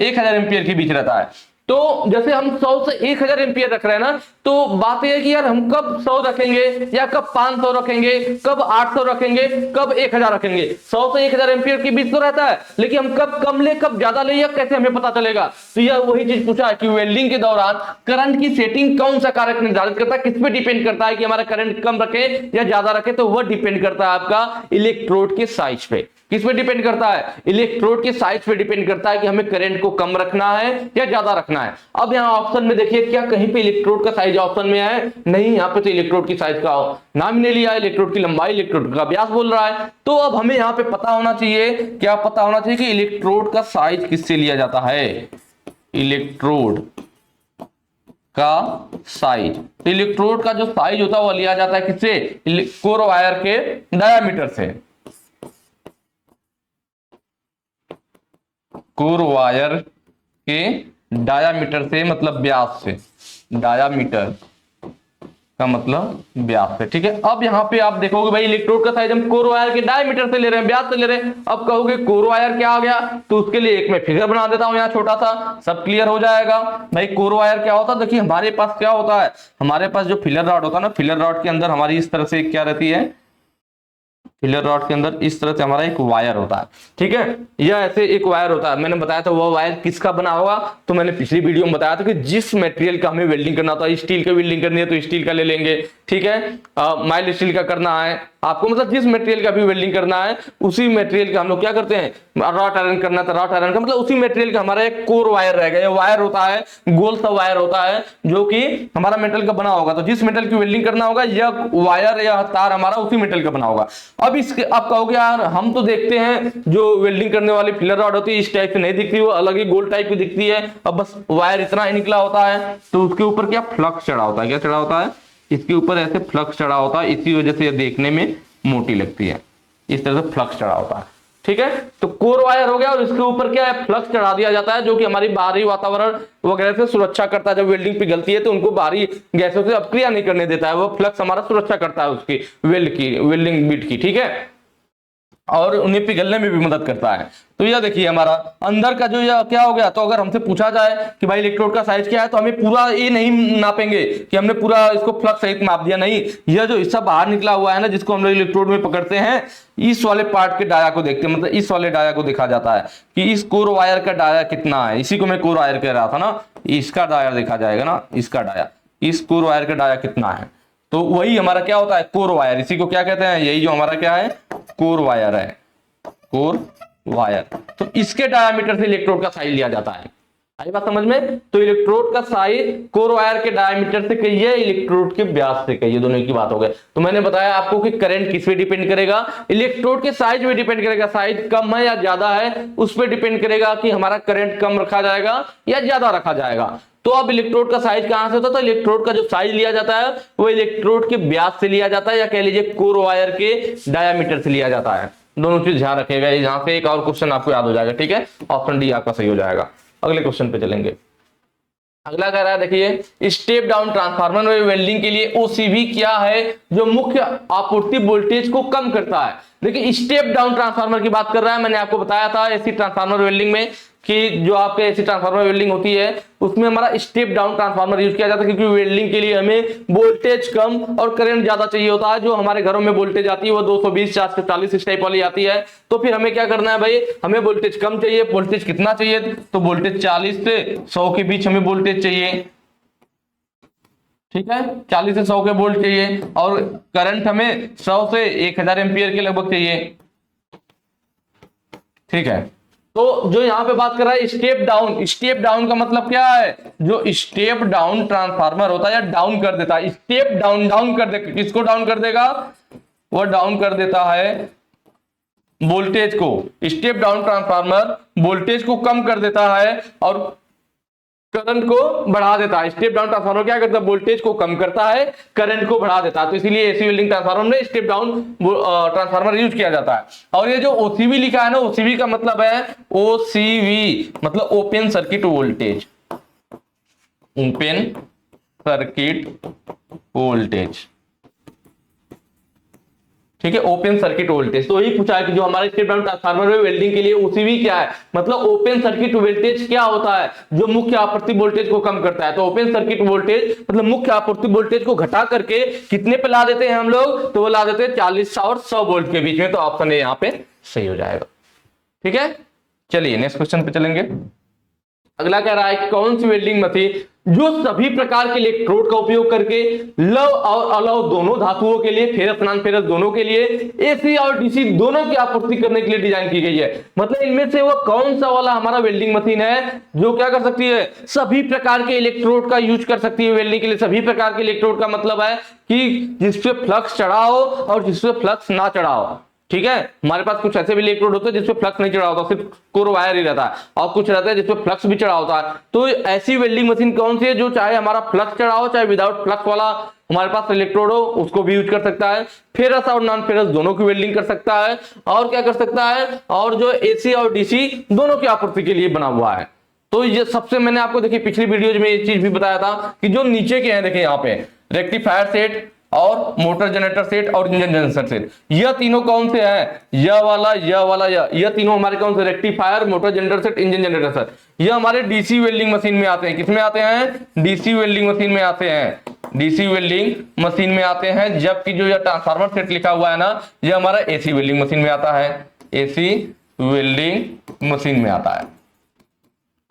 1000 एम्पियर के बीच रहता है। तो जैसे हम 100 से 1000 एम्पियर रख रहे हैं ना, तो बात यह है कि यार हम कब 100 रखेंगे, या कब 500 रखेंगे, कब 800 रखेंगे, कब 1000 रखेंगे। 100 से 1000 एम्पियर के बीच तो रहता है, लेकिन हम कब कम ले कब ज्यादा ले, या कैसे हमें पता चलेगा। तो यह वही चीज पूछा है कि वेल्डिंग के दौरान करंट की सेटिंग कौन सा कारक निर्धारित करता है, किस पे डिपेंड करता है कि हमारा करंट कम रखे या ज्यादा रखे। तो वह डिपेंड करता है आपका इलेक्ट्रोड के साइज पे। किस पे डिपेंड करता है, इलेक्ट्रोड के साइज पे डिपेंड करता है कि हमें करंट को कम रखना है या ज्यादा रखना है। अब यहां ऑप्शन में देखिए, क्या कहीं पे इलेक्ट्रोड का साइज ऑप्शन में है, नहीं। यहां पे तो इलेक्ट्रोड की साइज का नाम नहीं लिया, इलेक्ट्रोड की लंबाई, इलेक्ट्रोड का व्यास बोल रहा है। तो अब हमें यहां पे पता होना चाहिए, क्या पता होना चाहिए कि इलेक्ट्रोड का साइज किससे लिया जाता है, इलेक्ट्रोड का साइज। तो इलेक्ट्रोड का जो साइज होता है वह लिया जाता है किससे, कोर वायर के डायामीटर से। कोर वायर के डायामीटर से, मतलब व्यास से, डायामीटर का मतलब व्यास से। ठीक है, अब यहां पे आप देखोगे भाई इलेक्ट्रोड का साइज हम कोर वायर के डायमीटर से ले रहे हैं, व्यास से ले रहे हैं। अब कहोगे कोर वायर क्या आ गया, तो उसके लिए एक मैं फिगर बना देता हूं यहाँ छोटा सा, सब क्लियर हो जाएगा। भाई कोर वायर क्या होता है, देखिए हमारे पास क्या होता है, हमारे पास जो फिलर रॉड होता है ना, फिलर रॉड के अंदर हमारी इस तरह से क्या रहती है, फिलर रॉड के अंदर इस तरह से हमारा एक वायर होता है, ठीक है। यह ऐसे एक वायर होता है, मैंने बताया था वो वायर किसका बना होगा, तो मैंने पिछली वीडियो में बताया था कि जिस मटेरियल का हमें वेल्डिंग करना था, स्टील का वेल्डिंग करनी है तो स्टील का ले लेंगे, ठीक है। माइल्ड स्टील का करना है आपको, मतलब जिस मटेरियल का भी वेल्डिंग करना है उसी मटेरियल का हम लोग क्या करते हैं, रॉड आयरन करना था, रॉड आयरन का मतलब उसी मटेरियल का हमारा एक कोर वायर रहेगा। ये वायर होता है, गोल सा वायर होता है जो कि हमारा मेटल का बना होगा, तो जिस मेटल की वेल्डिंग करना होगा यह वायर या तार हमारा उसी मेटल का बना होगा। अब इसके आप कहोगे यार हम तो देखते हैं जो वेल्डिंग करने वाली फिलर रॉड होती है इस टाइप से नहीं दिखती, वो अलग ही गोल टाइप की दिखती है, अब बस वायर इतना ही निकला होता है, तो उसके ऊपर क्या फ्लक्स चढ़ा होता है, क्या चढ़ा होता है, इसके ऊपर ऐसे फ्लक्स चढ़ा होता है, इसी वजह से ये देखने में मोटी लगती है, इस तरह से फ्लक्स चढ़ा होता है, ठीक है। तो कोर वायर हो गया और इसके ऊपर क्या है, फ्लक्स चढ़ा दिया जाता है जो कि हमारी बाहरी वातावरण वगैरह से सुरक्षा करता है। जब वेल्डिंग पिघलती है तो उनको बाहरी गैसों से अपक्रिया नहीं करने देता है, वो फ्लक्स हमारा सुरक्षा करता है उसकी वेल्डिंग बिट की, ठीक है, और उन्हें पिघलने में भी मदद करता है। तो यह देखिए हमारा अंदर का जो यह क्या हो गया, तो अगर हमसे पूछा जाए कि भाई इलेक्ट्रोड का साइज क्या है तो हमें पूरा ये नहीं नापेंगे कि हमने पूरा इसको फ्लक्स सहित माप दिया, नहीं, यह जो हिस्सा बाहर निकला हुआ है ना जिसको हम लोग इलेक्ट्रोड में पकड़ते हैं, इस वाले पार्ट के डाया को देखते हैं, मतलब इस वाले डाया को देखा जाता है कि इस कोर वायर का डाया कितना है, इसी को मैं कोर वायर कह रहा था ना, इसका डाया देखा जाएगा ना, इसका डाया, इस कोर वायर का डाया कितना है, तो वही हमारा क्या होता है, कोर वायर, इसी को क्या कहते हैं, यही जो हमारा क्या है, कोर वायर है, कोर वायर। तो इसके डायमीटर से इलेक्ट्रोड का साइज लिया जाता है, आई बात समझ में। तो इलेक्ट्रोड का साइज कोर वायर के डायमीटर से कहिए, इलेक्ट्रोड के व्यास से कहिए, दोनों की बात हो गई। तो मैंने बताया आपको कि करंट किस पे डिपेंड करेगा, इलेक्ट्रोड के साइज में डिपेंड करेगा, साइज कम है या ज्यादा है उस पर डिपेंड करेगा कि हमारा करंट कम रखा जाएगा या ज्यादा रखा जाएगा। तो अब इलेक्ट्रोड का साइज कहां से होता है, तो इलेक्ट्रोड का जो साइज लिया जाता है वो इलेक्ट्रोड के व्यास से लिया जाता है, या कह लीजिए कोर वायर के डायामीटर से लिया जाता है। दोनों चीज ध्यान रखिएगा, यहां से एक और क्वेश्चन आपको याद हो जाएगा, ठीक है, ऑप्शन डी आपका सही हो जाएगा। अगले क्वेश्चन पे चलेंगे। अगला कह रहा है देखिए, स्टेप डाउन ट्रांसफार्मर में वेल्डिंग के लिए ओसीवी क्या है जो मुख्य आपूर्ति वोल्टेज को कम करता है। देखिए स्टेप डाउन ट्रांसफार्मर की बात कर रहा है, मैंने आपको बताया था एसी ट्रांसफार्मर वेल्डिंग में कि जो आपके एसी ट्रांसफार्मर वेल्डिंग होती है उसमें हमारा स्टेप डाउन ट्रांसफार्मर यूज किया जाता है, क्योंकि वेल्डिंग के लिए हमें वोल्टेज कम और करंट ज्यादा चाहिए होता है। जो हमारे घरों में वोल्टेज आती है वो 220 440 इस टाइप वाली आती है, तो फिर हमें क्या करना है भाई, हमें वोल्टेज कम चाहिए। वोल्टेज कितना चाहिए, तो वोल्टेज 40 से 100 के बीच हमें वोल्टेज चाहिए, ठीक है, 40 से 100 के वोल्ट चाहिए, और करंट हमें 100 से 1000 एम्पियर के लगभग चाहिए, ठीक है। तो जो यहां पे बात कर रहा है स्टेप डाउन का मतलब क्या है, जो स्टेप डाउन ट्रांसफार्मर होता है या डाउन कर देता है, स्टेप डाउन कर देगा, किसको डाउन कर देगा, वो डाउन कर देता है वोल्टेज को। स्टेप डाउन ट्रांसफार्मर वोल्टेज को कम कर देता है और करंट को बढ़ा देता है। स्टेप डाउन ट्रांसफार्मर क्या करता है, वोल्टेज को कम करता है, करंट को बढ़ा देता है। तो इसीलिए एसी वेल्डिंग ट्रांसफार्मर में स्टेप डाउन ट्रांसफार्मर यूज किया जाता है। और ये जो ओसीवी लिखा है ना, ओसीवी का मतलब है, ओसीवी मतलब open circuit voltage, open circuit voltage, ठीक है, ओपन सर्किट वोल्टेज। तो यही पूछा है कि जो हमारे स्टेप डाउन ट्रांसफार्मर में वेल्डिंग के लिए ओसीवी क्या है, मतलब ओपन सर्किट वोल्टेज क्या होता है जो मुख्य आपूर्ति वोल्टेज को कम करता है। तो ओपन सर्किट वोल्टेज मतलब मुख्य आपूर्ति वोल्टेज को घटा करके कितने पे ला देते हैं हम लोग, तो वो ला देते हैं 40 और 100 वोल्ट के बीच में। तो ऑप्शन ए यहाँ पे सही हो जाएगा, ठीक है। चलिए नेक्स्ट क्वेश्चन पे चलेंगे। अगला कह रहा है कि कौन सी वेल्डिंग मशीन जो सभी प्रकार के इलेक्ट्रोड का उपयोग करके लव और अलव दोनों धातुओं के लिए, फेरस नॉन फेरस दोनों के लिए, एसी और डीसी दोनों की आपूर्ति करने के लिए डिजाइन की गई है। मतलब इनमें से वो कौन सा वाला हमारा वेल्डिंग मशीन है जो क्या कर सकती है, सभी प्रकार के इलेक्ट्रोड का यूज कर सकती है वेल्डिंग के लिए। सभी प्रकार के इलेक्ट्रोड का मतलब है कि जिसपे फ्लक्स चढ़ा हो और जिसपे फ्लक्स ना चढ़ा हो, ठीक है। हमारे पास कुछ ऐसे भी इलेक्ट्रोड होते हैं जिसपे फ्लक्स नहीं चढ़ा होता, सिर्फ कोर वायर ही रहता है, और कुछ रहता है जिसपे फ्लक्स भी चढ़ा होता है। तो ऐसी वेल्डिंग मशीन कौन सी है जो चाहे हमारा फ्लक्स चढ़ा हो चाहे विदाउट फ्लक्स वाला हमारे पास इलेक्ट्रोड हो, उसको भी यूज कर सकता है। फेरस और नॉन फेरस दोनों की वेल्डिंग कर सकता है, और क्या कर सकता है, और जो एसी और डीसी दोनों की आपूर्ति के लिए बना हुआ है। तो ये सबसे मैंने आपको देखिए पिछली वीडियो में ये चीज भी बताया था कि जो नीचे के हैं देखिए यहाँ पे रेक्टिफायर सेट और मोटर जनरेटर सेट और इंजन जनरेटर सेट, यह तीनों कौन से हैं, यह वाला यह तीनों हमारे कौन से, rectifier, motor generator set, engine generator set, यह हमारे डीसी वेल्डिंग मशीन में आते हैं। किसमें आते हैं, डीसी वेल्डिंग मशीन में आते हैं। डीसी वेल्डिंग मशीन में आते हैं, जबकि जो यह ट्रांसफार्मर सेट लिखा हुआ है ना, ये हमारा एसी वेल्डिंग मशीन में आता है, एसी वेल्डिंग मशीन में आता है।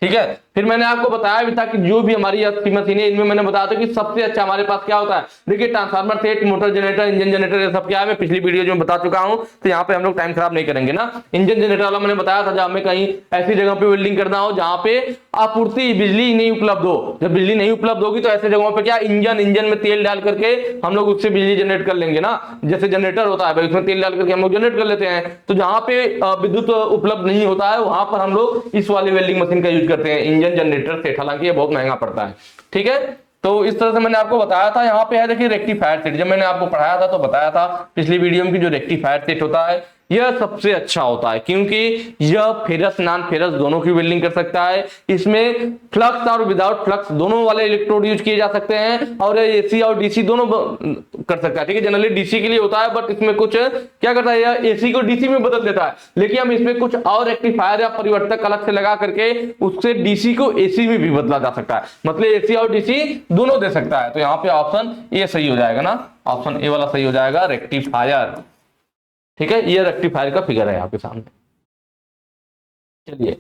ठीक है, फिर मैंने आपको बताया भी था कि जो भी हमारी एसी मशीन है इनमें मैंने बताया था कि सबसे अच्छा हमारे पास क्या होता है। देखिए transformer set, motor generator, engine generator, ये सब क्या है मैं पिछली वीडियो में बता चुका हूं, तो यहाँ पे हम लोग टाइम खराब नहीं करेंगे ना। इंजन जनरेटर वाला मैंने बताया था, जब हमें कहीं ऐसी जगह पे वेल्डिंग करना हो जहां पे आपूर्ति बिजली नहीं उपलब्ध हो, जब बिजली नहीं उपलब्ध होगी तो ऐसे जगहों पे क्या इंजन में तेल डाल करके हम लोग उससे बिजली जनरेट कर लेंगे ना। जैसे जनरेटर होता है भाई, उसमें तेल डाल करके हम लोग जनरेट कर लेते हैं। तो जहां पे विद्युत उपलब्ध नहीं होता है वहां पर हम लोग इस वाली वेल्डिंग मशीन का यूज करते हैं, इंजन जनरेटर सेट। हालांकि ये बहुत महंगा पड़ता है। ठीक है, तो इस तरह से मैंने आपको बताया था। यहाँ पे है देखिए रेक्टिफायर सेट, जब मैंने आपको पढ़ाया था तो बताया था पिछली वीडियो में कि जो रेक्टिफायर सेट होता है यह सबसे अच्छा होता है, क्योंकि यह फेरस नॉन फेरस दोनों की वेल्डिंग कर सकता है। इसमें फ्लक्स और विदाउट फ्लक्स दोनों वाले इलेक्ट्रोड यूज किए जा सकते हैं, और एसी और डीसी दोनों कर सकता है। ठीक है, जनरली डीसी के लिए होता है, बट इसमें कुछ क्या करता है, यह एसी को डीसी में बदल देता है, लेकिन हम इसमें कुछ और रेक्टिफायर या परिवर्तक अलग से लगा करके उससे डीसी को एसी में भी बदला जा सकता है, मतलब एसी और डीसी दोनों दे सकता है। तो यहाँ पे ऑप्शन ए सही हो जाएगा ना, ऑप्शन ए वाला सही हो जाएगा, रेक्टिफायर। ठीक है, ये रेक्टिफायर का फिगर है आपके सामने। चलिए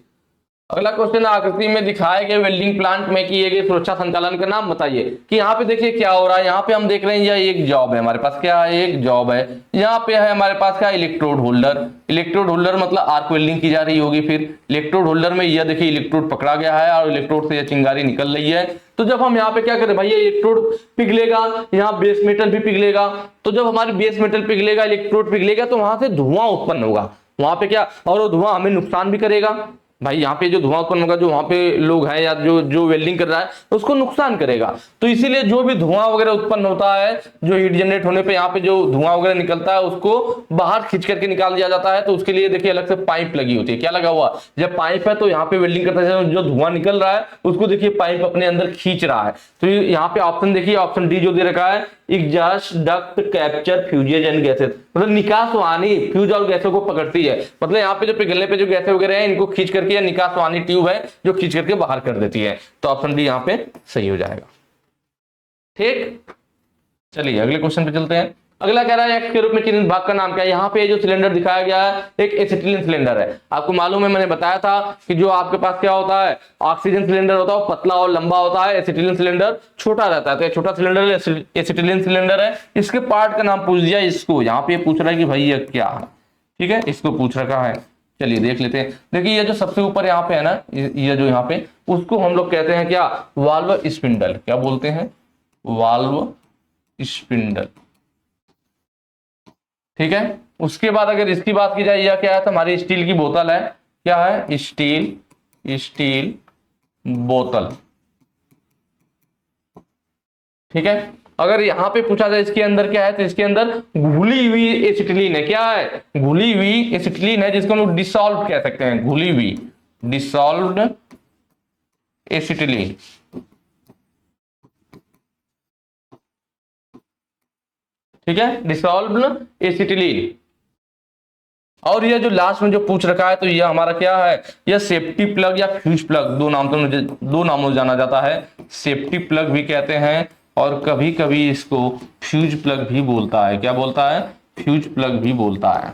अगला क्वेश्चन, आकृति में दिखाए गए वेल्डिंग प्लांट में किए गए सुरक्षा संचालन का नाम बताइए। कि यहाँ पे देखिए क्या हो रहा है, यहाँ पे हम देख रहे हैं यह एक जॉब है, हमारे पास क्या है, एक जॉब है। यहाँ पे है हमारे पास क्या, इलेक्ट्रोड होल्डर। इलेक्ट्रोड होल्डर मतलब आर्क वेल्डिंग की जा रही होगी। फिर इलेक्ट्रोड होल्डर में यह देखिए इलेक्ट्रोड पकड़ा गया है और इलेक्ट्रोड से यह चिंगारी निकल रही है। तो जब हम यहाँ पे क्या करें भाई, ये इलेक्ट्रोड पिघलेगा, यहाँ बेस मेटल भी पिघलेगा। तो जब हमारे बेस मेटल पिघलेगा, इलेक्ट्रोड पिघलेगा, तो वहां से धुआं उत्पन्न होगा वहां पे क्या, और वो धुआं हमें नुकसान भी करेगा भाई। यहाँ पे जो धुआं उत्पन्न होगा, जो वहां पे लोग हैं या जो वेल्डिंग कर रहा है उसको नुकसान करेगा। तो इसीलिए जो भी धुआं वगैरह उत्पन्न होता है, जो हीट जनरेट होने पे यहाँ पे जो धुआं वगैरह निकलता है उसको बाहर खींच करके निकाल दिया जाता है। तो उसके लिए देखिए अलग से पाइप लगी होती है। क्या लगा हुआ, जब पाइप है तो यहाँ पे वेल्डिंग करता है, जो धुआं निकल रहा है उसको देखिए पाइप अपने अंदर खींच रहा है। तो यहाँ पे ऑप्शन देखिए, ऑप्शन डी जो दे रखा है, exhaust duct capture fuses and gases, मतलब निकास वाहिनी फ्यूज और गैसों को पकड़ती है। मतलब यहाँ पे जो पिघलने पे जो गैसें वगैरह हैं इनको खींच करके, या निकास वाहिनी ट्यूब है जो खींच करके बाहर कर देती है। तो ऑप्शन डी यहाँ पे सही हो जाएगा। ठीक, चलिए अगले क्वेश्चन पे चलते हैं। अगला कह रहा है एक्स के रूप में चिन्हित भाग का नाम क्या है। यहाँ पे जो सिलेंडर दिखाया गया है एक एसिटिलीन सिलेंडर है। आपको मालूम है, मैंने बताया था कि जो आपके पास क्या होता है, ऑक्सीजन सिलेंडर होता है वो पतला और लंबा होता है, एसिटिलीन सिलेंडर छोटा रहता है। तो छोटा सिलेंडर एसिटिलीन सिलेंडर है। इसके पार्ट का नाम पूछ दिया इसको, यहाँ पे पूछ रहा है कि भाई ये क्या है। ठीक है, इसको पूछ रखा है। चलिए देख लेते हैं। देखिए ये जो सबसे ऊपर यहाँ पे है ना, ये जो यहाँ पे, उसको हम लोग कहते हैं क्या, वाल्व स्पिंडल। क्या बोलते हैं, वाल्व स्पिंडल। ठीक है, उसके बाद अगर इसकी बात की जाए, यह क्या है, तो हमारी स्टील की बोतल है। क्या है, स्टील बोतल। ठीक है, अगर यहां पे पूछा जाए इसके अंदर क्या है, तो इसके अंदर घुली हुई एसिटिलीन है। क्या है, घुली हुई एसिटिलीन है, जिसको हम लोग डिसॉल्व कह सकते हैं, घुली हुई डिसॉल्व्ड एसिटिलीन। ठीक है, डिसॉल्व्ड एसिटिलीन। और यह जो लास्ट में जो पूछ रखा है, तो यह हमारा क्या है, यह सेफ्टी प्लग या फ्यूज प्लग, दो नामों से जाना जाता है। सेफ्टी प्लग भी कहते हैं और कभी कभी इसको फ्यूज प्लग भी बोलता है। क्या बोलता है, फ्यूज प्लग भी बोलता है।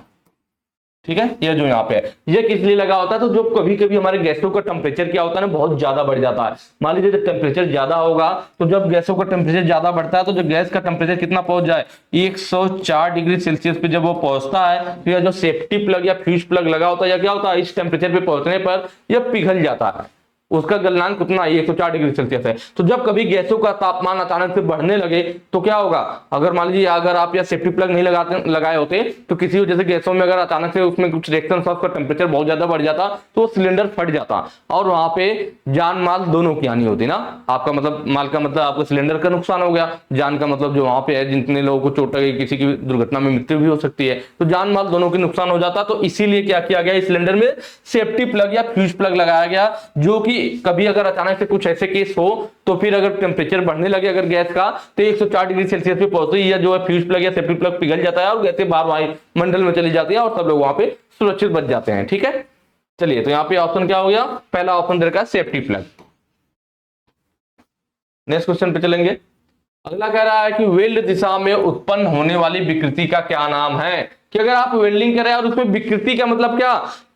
ठीक है, ये जो यहाँ पे है, ये किस लिए लगा होता है, तो जो कभी कभी हमारे गैसों का टेम्परेचर क्या होता है ना, बहुत ज्यादा बढ़ जाता है। मान लीजिए जब टेम्परेचर ज्यादा होगा, तो जब गैसों का टेम्परेचर ज्यादा बढ़ता है, तो जब गैस का टेम्परेचर कितना पहुंच जाए, 104 डिग्री सेल्सियस पे जब वो पहुंचता है, तो यह जो सेफ्टी प्लग या फ्यूज प्लग लगा होता है, या क्या होता है, इस टेम्परेचर पे पहुंचने पर यह पिघल जाता है। उसका गलनांक कितना, 104 डिग्री सेल्सियस है। तो जब कभी गैसों का तापमान अचानक से बढ़ने लगे तो क्या होगा, अगर मान लीजिए अगर आप या सेफ्टी प्लग नहीं लगाए होते, तो किसी वजह से गैसों में अगर अचानक से उसमें कुछ रिएक्शन उसका टेम्परेचर बहुत ज्यादा बढ़ जाता, तो सिलेंडर फट जाता और वहां पे जान माल दोनों की हानि होती ना। आपका मतलब माल का मतलब आपको सिलेंडर का नुकसान हो गया, जान का मतलब जो वहां पे है जितने लोगों को चोट लगी, किसी की दुर्घटना में मृत्यु भी हो सकती है, तो जान माल दोनों की नुकसान हो जाता। तो इसीलिए क्या किया गया, इस सिलेंडर में सेफ्टी प्लग या फ्यूज प्लग लगाया गया, जो कि कभी अगर अचानक से कुछ ऐसे केस हो, तो फिर अगर टेम्परेचर बढ़ने लगे अगर गैस का, तो 104 डिग्री सेल्सियस पे पहुंचती है, जो है फ्यूज प्लग या सेफ्टी प्लग पिघल जाता है और गैसें बाहर वायुमंडल में चली जाती है और सब लोग वहां पे सुरक्षित बच जाते हैं। ठीक है, चलिए तो यहाँ पे ऑप्शन क्या हो गया, पहला ऑप्शन दे रखा है सेफ्टी प्लग। नेक्स्ट क्वेश्चन पे चलेंगे। अगला कह रहा है कि वेल्ड दिशा में उत्पन्न होने वाली विकृति का क्या नाम है। कि अगर आप वेल्डिंग कर रहे हैं और उसमें विकृति का मतलब क्या,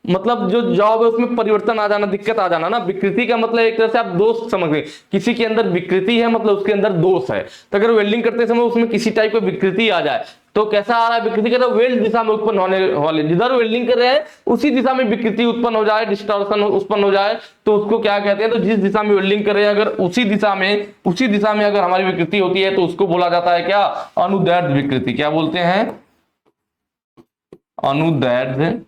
मतलब जो जॉब है उसमें परिवर्तन आ जाना, दिक्कत आ जाना ना। विकृति का मतलब एक तरह से आप दोष समझ गए, किसी के अंदर विकृति है मतलब उसके अंदर दोष है। तो अगर वेल्डिंग करते समय उसमें किसी टाइप की विकृति आ जाए तो कैसा आ रहा है, विकृति कर रहा है वेल्ड दिशा में उत्पन्न होने वाले, जिधर वेल्डिंग कर रहे हैं उसी दिशा में विकृति उत्पन्न हो जाए, डिस्टॉर्शन उत्पन्न हो जाए तो उसको क्या कहते हैं। तो जिस दिशा में वेल्डिंग कर रहे हैं अगर उसी दिशा में अगर हमारी विकृति होती है तो उसको बोला जाता है क्या, अनुदैर्ध्य विकृति। क्या बोलते हैं, अनुदैर्ध्य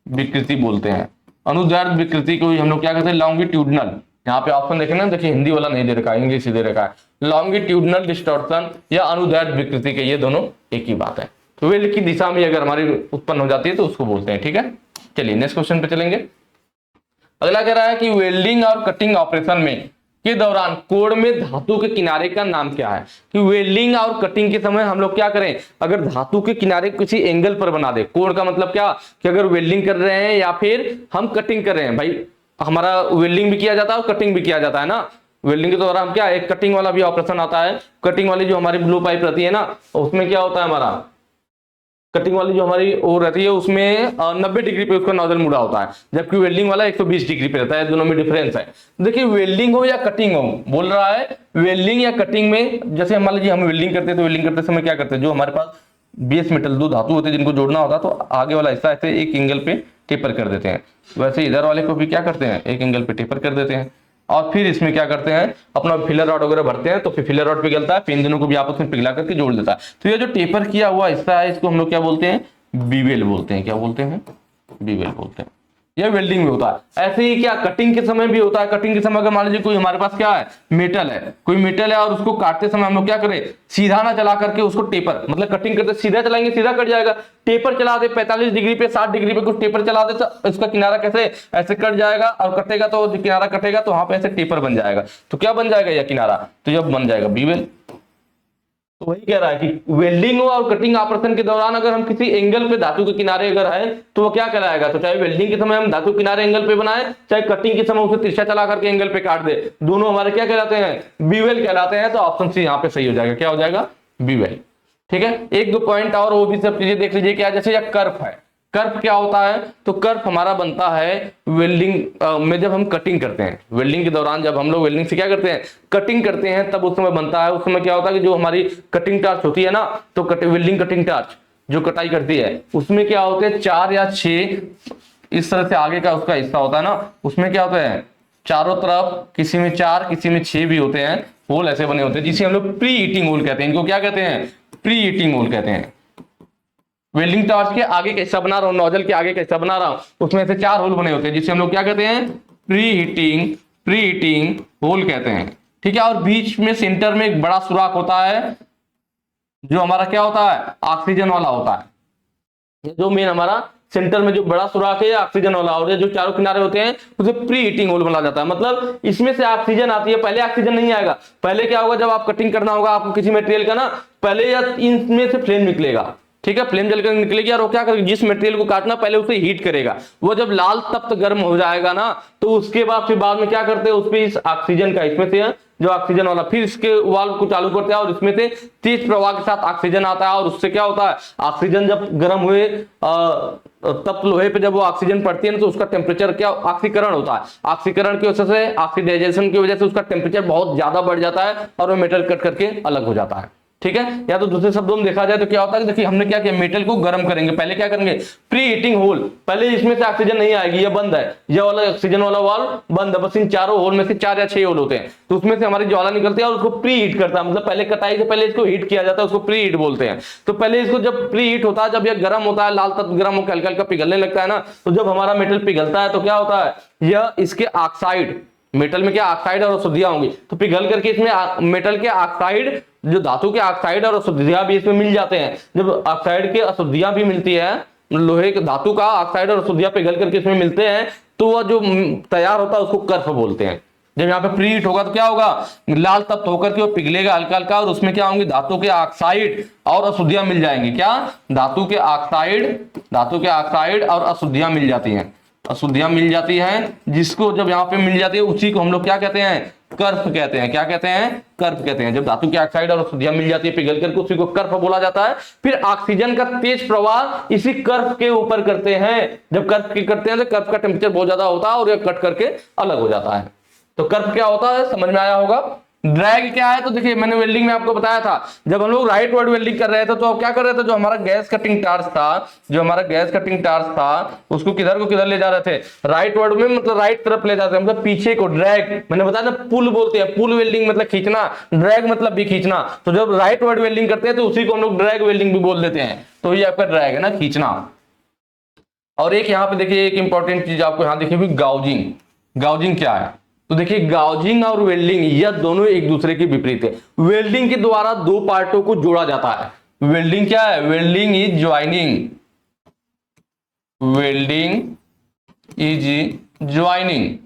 विकृति बोलते हैं। अनुदैर्ध्य विकृति को हम लोग क्या कहते हैं, लॉन्गिट्यूडनल। यहाँ पे ऑप्शन देखें ना, देखिए हिंदी वाला नहीं दे रखा है, इंग्लिश ही दे रखा है। लॉन्गिट्यूडनल डिस्टॉर्शन या अनुदैर्ध्य विकृति के ये दोनों एक ही बात है। तो वेल्ड की दिशा में अगर हमारी उत्पन्न हो जाती है तो उसको बोलते हैं। ठीक है, चलिए नेक्स्ट क्वेश्चन पे चलेंगे। अगला कह रहा है कि वेल्डिंग और कटिंग ऑपरेशन में के दौरान कोण में धातु के किनारे का नाम क्या है। कि वेल्डिंग और कटिंग के समय हम लोग क्या करें, अगर धातु के किनारे किसी एंगल पर बना दे। कोण का मतलब क्या, कि अगर वेल्डिंग कर रहे हैं या फिर हम कटिंग कर रहे हैं, भाई हमारा वेल्डिंग भी किया जाता है और कटिंग भी किया जाता है ना। वेल्डिंग के दौरान हम क्या, एक कटिंग वाला भी ऑपरेशन आता है। कटिंग वाली जो हमारी ब्लो पाइप रहती है ना, उसमें क्या होता है, हमारा कटिंग वाली जो हमारी ओर रहती है उसमें 90 डिग्री पे उसका नोजल मुड़ा होता है, जबकि वेल्डिंग वाला 120 डिग्री पे रहता है। दोनों में डिफरेंस है। देखिए वेल्डिंग हो या कटिंग हो, बोल रहा है वेल्डिंग या कटिंग में, जैसे मान लीजिए हम वेल्डिंग करते हैं तो वेल्डिंग करते समय क्या करते हैं, जो हमारे पास बेस मेटल दो धातु होते हैं जिनको जोड़ना होता है तो आगे वाला हिस्सा ऐसे एक एंगल पे टेपर कर देते हैं। वैसे इधर वाले को भी क्या करते हैं, एक एंगल पे टेपर कर देते हैं। और फिर इसमें क्या करते हैं, अपना फिलर रॉड वगैरह भरते हैं, तो फिर फिलर रॉड पिघलता है, फिर इन दोनों को भी आपस में पिघला करके जोड़ देता है। तो ये जो टेपर किया हुआ हिस्सा है इसको हम लोग क्या बोलते हैं, बीवेल बोलते हैं। क्या बोलते हैं, बीवेल बोलते हैं। यह वेल्डिंग में होता है। ऐसे ही क्या कटिंग के समय भी होता है। कटिंग के समय अगर मान लीजिए कोई हमारे पास क्या है, मेटल है, कोई मेटल है और उसको काटते समय हम लोग क्या करें, सीधा ना चला करके उसको टेपर, मतलब कटिंग करते सीधा चलाएंगे सीधा कट जाएगा। टेपर चला दे 45 डिग्री पे 60 डिग्री पे कुछ टेपर चला दे तो इसका किनारा कैसे ऐसे कट जाएगा, और कटेगा तो किनारा कटेगा तो वहां पे ऐसे टेपर बन जाएगा। तो क्या बन जाएगा यह किनारा, तो जब बन जाएगा बीवेल। तो वही कह रहा है कि वेल्डिंग और कटिंग ऑपरेशन के दौरान अगर हम किसी एंगल पे धातु के किनारे अगर है तो वो क्या कहलाएगा। तो चाहे वेल्डिंग के समय हम धातु किनारे एंगल पे बनाए, चाहे कटिंग के समय उसे तिरछा चला करके एंगल पे काट दे, दोनों हमारे क्या कहलाते हैं, बीवेल कहलाते हैं। तो ऑप्शन सी यहाँ पे सही हो जाएगा। क्या हो जाएगा, बीवेल। ठीक है, एक दो पॉइंट और वो भी सब चीजें देख लीजिए। क्या, जैसे यह कर्व है, कर्व क्या होता है, तो कर्व हमारा बनता है वेल्डिंग में जब हम कटिंग करते हैं। वेल्डिंग के दौरान जब हम लोग वेल्डिंग से क्या करते हैं, कटिंग करते हैं, तब उस समय बनता है। उस समय क्या होता है कि जो हमारी कटिंग टार्च होती है ना, तो वेल्डिंग कटिंग टार्च जो कटाई करती है उसमें क्या होते हैं 4 या 6 इस तरह से आगे का उसका हिस्सा होता है ना, उसमें क्या होता है चारों तरफ किसी में 4 किसी में 6 भी होते हैं, होल ऐसे बने होते हैं जिसे हम लोग प्री हीटिंग होल कहते हैं। इनको क्या कहते हैं, प्री हीटिंग होल कहते हैं। वेल्डिंग टॉर्च के आगे का हिस्सा बना रहा हूं, नोजल के आगे का हिस्सा बना रहा हूं, उसमें से 4 होल बने होते हैं जिसे हम लोग क्या कहते हैं, प्री हीटिंग होल कहते हैं। ठीक है, और बीच में सेंटर में एक बड़ा सुराख होता है जो हमारा क्या होता है, ऑक्सीजन वाला होता है। जो मेन हमारा सेंटर में जो बड़ा सुराख है ऑक्सीजन वाला, और जो चारों किनारे होते हैं उसे प्री हीटिंग होल बोला जाता है। मतलब इसमें से ऑक्सीजन आती है, पहले ऑक्सीजन नहीं आएगा। पहले क्या होगा, जब आप कटिंग करना होगा आपको किसी मटेरियल का ना, पहले या इनमें से फ्लेम निकलेगा। ठीक है, फ्लेम जलकर निकलेगी और वो क्या करेगा, जिस मटेरियल को काटना पहले उसे हीट करेगा। वो जब लाल तप्त गर्म हो जाएगा ना, तो उसके बाद फिर बाद में क्या करते हैं, उस पे इस ऑक्सीजन का, इसमें से जो ऑक्सीजन वाला, फिर इसके वाल्व को चालू करते हैं और इसमें से तेज प्रवाह के साथ ऑक्सीजन आता है। और उससे क्या होता है, ऑक्सीजन जब गर्म हुए तप्त लोहे पे जब वो ऑक्सीजन पड़ती है ना, तो उसका टेम्परेचर क्या, ऑक्सीकरण होता है। ऑक्सीकरण की वजह से, ऑक्सीडाइजेशन की वजह से उसका टेम्परेचर बहुत ज्यादा बढ़ जाता है और वो मेटल कट करके अलग हो जाता है। ठीक है, या तो दूसरे शब्दों में देखा जाए तो क्या होता है, देखिए हमने क्या किया, मेटल को गर्म करेंगे। पहले क्या करेंगे, प्री हीटिंग होल, पहले इसमें से ऑक्सीजन नहीं आएगी, ये बंद है, ये वाला ऑक्सीजन वाला वाल्व बंद है, बस इन चारों होल में से 4 या 6 होल होते हैं, तो उसमें से हमारी ज्वाला निकलती है और उसको प्री हीट करता है। मतलब पहले कटाई से पहले इसको हीट किया जाता है, उसको प्री हीट बोलते हैं। तो पहले इसको जब प्री हीट होता है, जब यह गर्म होता है, लाल तत्व गर्म होकर हल्का हल्का पिघलने लगता है ना, तो जब हमारा मेटल पिघलता है तो क्या होता है, यह इसके ऑक्साइड, मेटल में क्या ऑक्साइड और अशुद्धियां होंगी, तो पिघल करके इसमें मेटल के ऑक्साइड, जो धातु के ऑक्साइड और अशुद्धियां भी इसमें मिल जाते हैं। जब ऑक्साइड के अशुद्धियां भी मिलती है, लोहे के धातु का ऑक्साइड और अशुद्धियां पिघल करके इसमें मिलते हैं, तो वह जो तैयार होता है उसको कर्फ बोलते हैं। जब यहाँ पे प्री हीट होगा तो क्या होगा, लाल तप्त होकर के वो पिघलेगा हल्का हल्का, और उसमें क्या होंगे, धातु के ऑक्साइड और अशुद्धियां मिल जाएंगी। क्या, धातु के ऑक्साइड और अशुद्धियां मिल जाती हैं, अशुद्धियां मिल जाती हैं, जिसको जब यहाँ पे मिल जाती है उसी को हम लोग क्या कहते हैं, कर्फ कहते हैं। क्या कहते हैं? कर्फ कहते हैं। जब धातु की ऑक्साइड और औषधियां मिल जाती है पिघल करके, उसी को कर्फ बोला जाता है। फिर ऑक्सीजन का तेज प्रवाह इसी कर्फ के ऊपर करते हैं। जब कर्फ की करते हैं तो कर्फ का टेम्परेचर बहुत ज्यादा होता है और यह कट करके अलग हो जाता है। तो कर्व क्या होता है समझ में आया होगा। ड्रैग क्या है? तो देखिए मैंने वेल्डिंग में आपको बताया था, जब हम लोग राइट वर्ड वेल्डिंग कर रहे थे तो अब क्या कर रहे थे, जो हमारा गैस कटिंग टार्च था, उसको किधर को किधर ले जा रहे थे, राइट वर्ड में, मतलब राइट तरफ ले जाते हैं, मतलब पीछे को। ड्रैग मैंने बताया ना, पुल बोलते हैं, पुल वेल्डिंग मतलब खींचना, ड्रैग मतलब भी खींचना। तो जब राइट वर्ड वेल्डिंग करते हैं तो उसी को हम लोग ड्रैग वेल्डिंग भी बोल देते हैं। तो ये आपका ड्रैग है ना, खींचना। और एक यहाँ पे देखिए एक इंपॉर्टेंट चीज आपको यहाँ देखिए, गाउजिंग। गाउजिंग क्या है? तो देखिए गाउजिंग और वेल्डिंग यह दोनों एक दूसरे के विपरीत है। वेल्डिंग के द्वारा दो पार्टों को जोड़ा जाता है। वेल्डिंग क्या है? Welding is joining. Welding is joining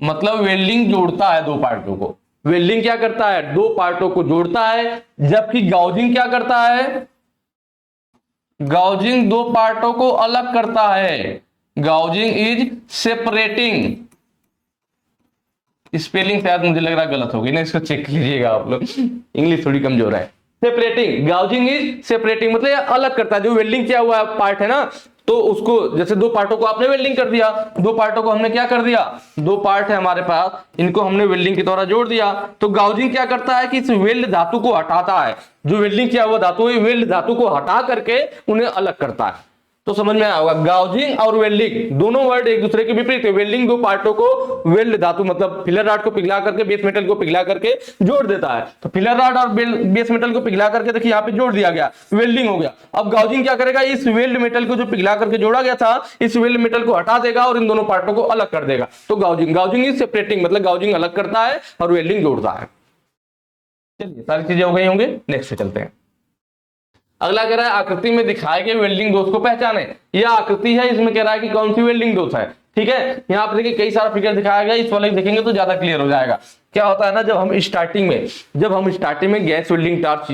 मतलब वेल्डिंग जोड़ता है दो पार्टों को। वेल्डिंग क्या करता है? दो पार्टों को जोड़ता है। जबकि गाउजिंग क्या करता है? गाउजिंग दो पार्टों को अलग करता है। Gauging is separating. स्पेलिंग शायद मुझे लग रहा है गलत होगी ना, इसको चेक कीजिएगा आप लोग, इंग्लिश थोड़ी कमजोर है। सेपरेटिंग, गाउजिंग इज सेपरेटिंग मतलब ये अलग करता है। जो वेल्डिंग किया हुआ पार्ट है ना, तो उसको जैसे दो पार्टों को आपने वेल्डिंग कर दिया, दो पार्टों को हमने क्या कर दिया, दो पार्ट है हमारे पास, इनको हमने वेल्डिंग के द्वारा जोड़ दिया। तो गाउजिंग क्या करता है कि इस वेल्ड धातु को हटाता है। जो वेल्डिंग किया हुआ धातु है, वेल्ड धातु को हटा करके उन्हें अलग करता है। तो समझ में आया होगा, गाउजिंग और वेल्डिंग दोनों वर्ड एक दूसरे के विपरीत है। वेल्डिंग दो पार्टों को वेल्ड धातु मतलब फिलर रॉड को पिघला करके, बेस मेटल को पिघला करके जोड़ देता है। तो फिलर रॉड और बेस मेटल को पिघला करके देखिए यहाँ पे जोड़ दिया गया, वेल्डिंग हो गया। अब गाउजिंग क्या करेगा, इस वेल्ड मेटल को जो पिघला करके जोड़ा गया था, इस वेल्ड मेटल को हटा देगा और इन दोनों पार्टों को अलग कर देगा। तो गाउजिंग इज सेपरेटिंग मतलब गाउजिंग अलग करता है और वेल्डिंग जोड़ता है। चलिए सारी चीजें हो गई होंगे, नेक्स्ट पे चलते हैं। अगला कह रहा है आकृति में दिखाए गए वेल्डिंग दोष को पहचाने। यह आकृति है, इसमें कह रहा है कि कौन सी वेल्डिंग दोष है। ठीक है, यहाँ पर देखिए कई सारा फिगर दिखाया गया, इस वाले देखेंगे तो ज्यादा क्लियर हो जाएगा। क्या होता है ना, जब हम स्टार्टिंग में गैस वेल्डिंग टार्च,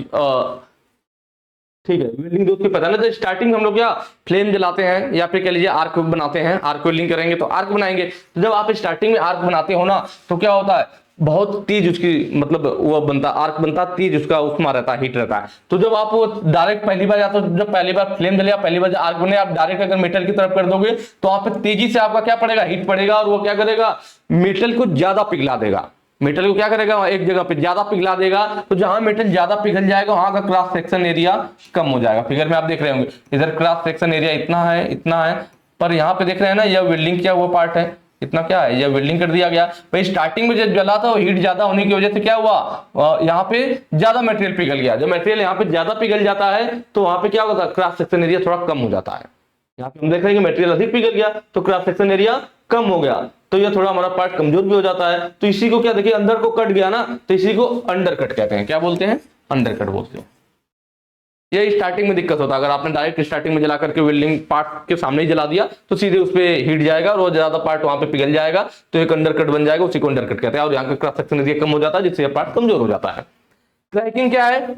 ठीक है, वेल्डिंग दोष की पता है ना, तो स्टार्टिंग हम लोग क्या फ्लेम जलाते हैं या फिर कह लीजिए आर्क बनाते हैं, आर्क वेल्डिंग करेंगे तो आर्क बनाएंगे। तो जब आप स्टार्टिंग में आर्क बनाते हो ना, तो क्या होता है, बहुत तेज उसकी मतलब वो बनता, आर्क बनता, तेज उसका उष्मा रहता है, हीट रहता है। तो जब आप वो डायरेक्ट पहली बार जाते हो, जब पहली बार फ्लेम जले, पहली बार आर्क बने, आप डायरेक्ट अगर मेटल की तरफ कर दोगे तो आप पे तेजी से आपका क्या पड़ेगा, हीट पड़ेगा, और वो क्या करेगा, मेटल को ज्यादा पिघला देगा। मेटल को क्या करेगा, एक जगह पे ज्यादा पिघला देगा। तो जहां मेटल ज्यादा पिघल जाएगा वहां का क्रॉस सेक्शन एरिया कम हो जाएगा। फिगर में आप देख रहे होंगे, इधर क्रॉस सेक्शन एरिया इतना है, इतना है, पर यहाँ पे देख रहे हैं ना, यह वेल्डिंग किया हुआ पार्ट है, इतना क्या है, यह वेल्डिंग कर दिया गया। भाई स्टार्टिंग में जब जला था, हीट ज्यादा होने की वजह से क्या हुआ, यहाँ पे ज्यादा मटेरियल पिघल गया। जब मटेरियल यहाँ पे ज्यादा पिघल जाता है तो वहां पे क्या होता है, क्रॉस सेक्शन एरिया थोड़ा कम हो जाता है। यहाँ पे हम देख रहे हैं कि मटेरियल अधिक पिघल गया तो क्रॉस सेक्शन एरिया कम हो गया, तो यह थोड़ा हमारा पार्ट कमजोर भी हो जाता है। तो इसी को क्या देखिए, अंदर को कट गया ना, तो इसी को अंडर कट कहते हैं। क्या बोलते हैं, अंडर कट बोलते हैं। ये स्टार्टिंग में दिक्कत होता है, अगर आपने डायरेक्ट स्टार्टिंग में जला करके वेल्डिंग पार्ट के सामने ही जला दिया तो सीधे उस पे हीट जाएगा और वो ज्यादा पार्ट वहां पे पिघल जाएगा, तो एक अंडर कट बन जाएगा, उसी को अंडर कट कहते हैं। और यहाँ का क्रॉस सेक्शन एरिया कम हो जाता है, जिससे पार्ट कमजोर हो जाता है। क्रैकिंग क्या है,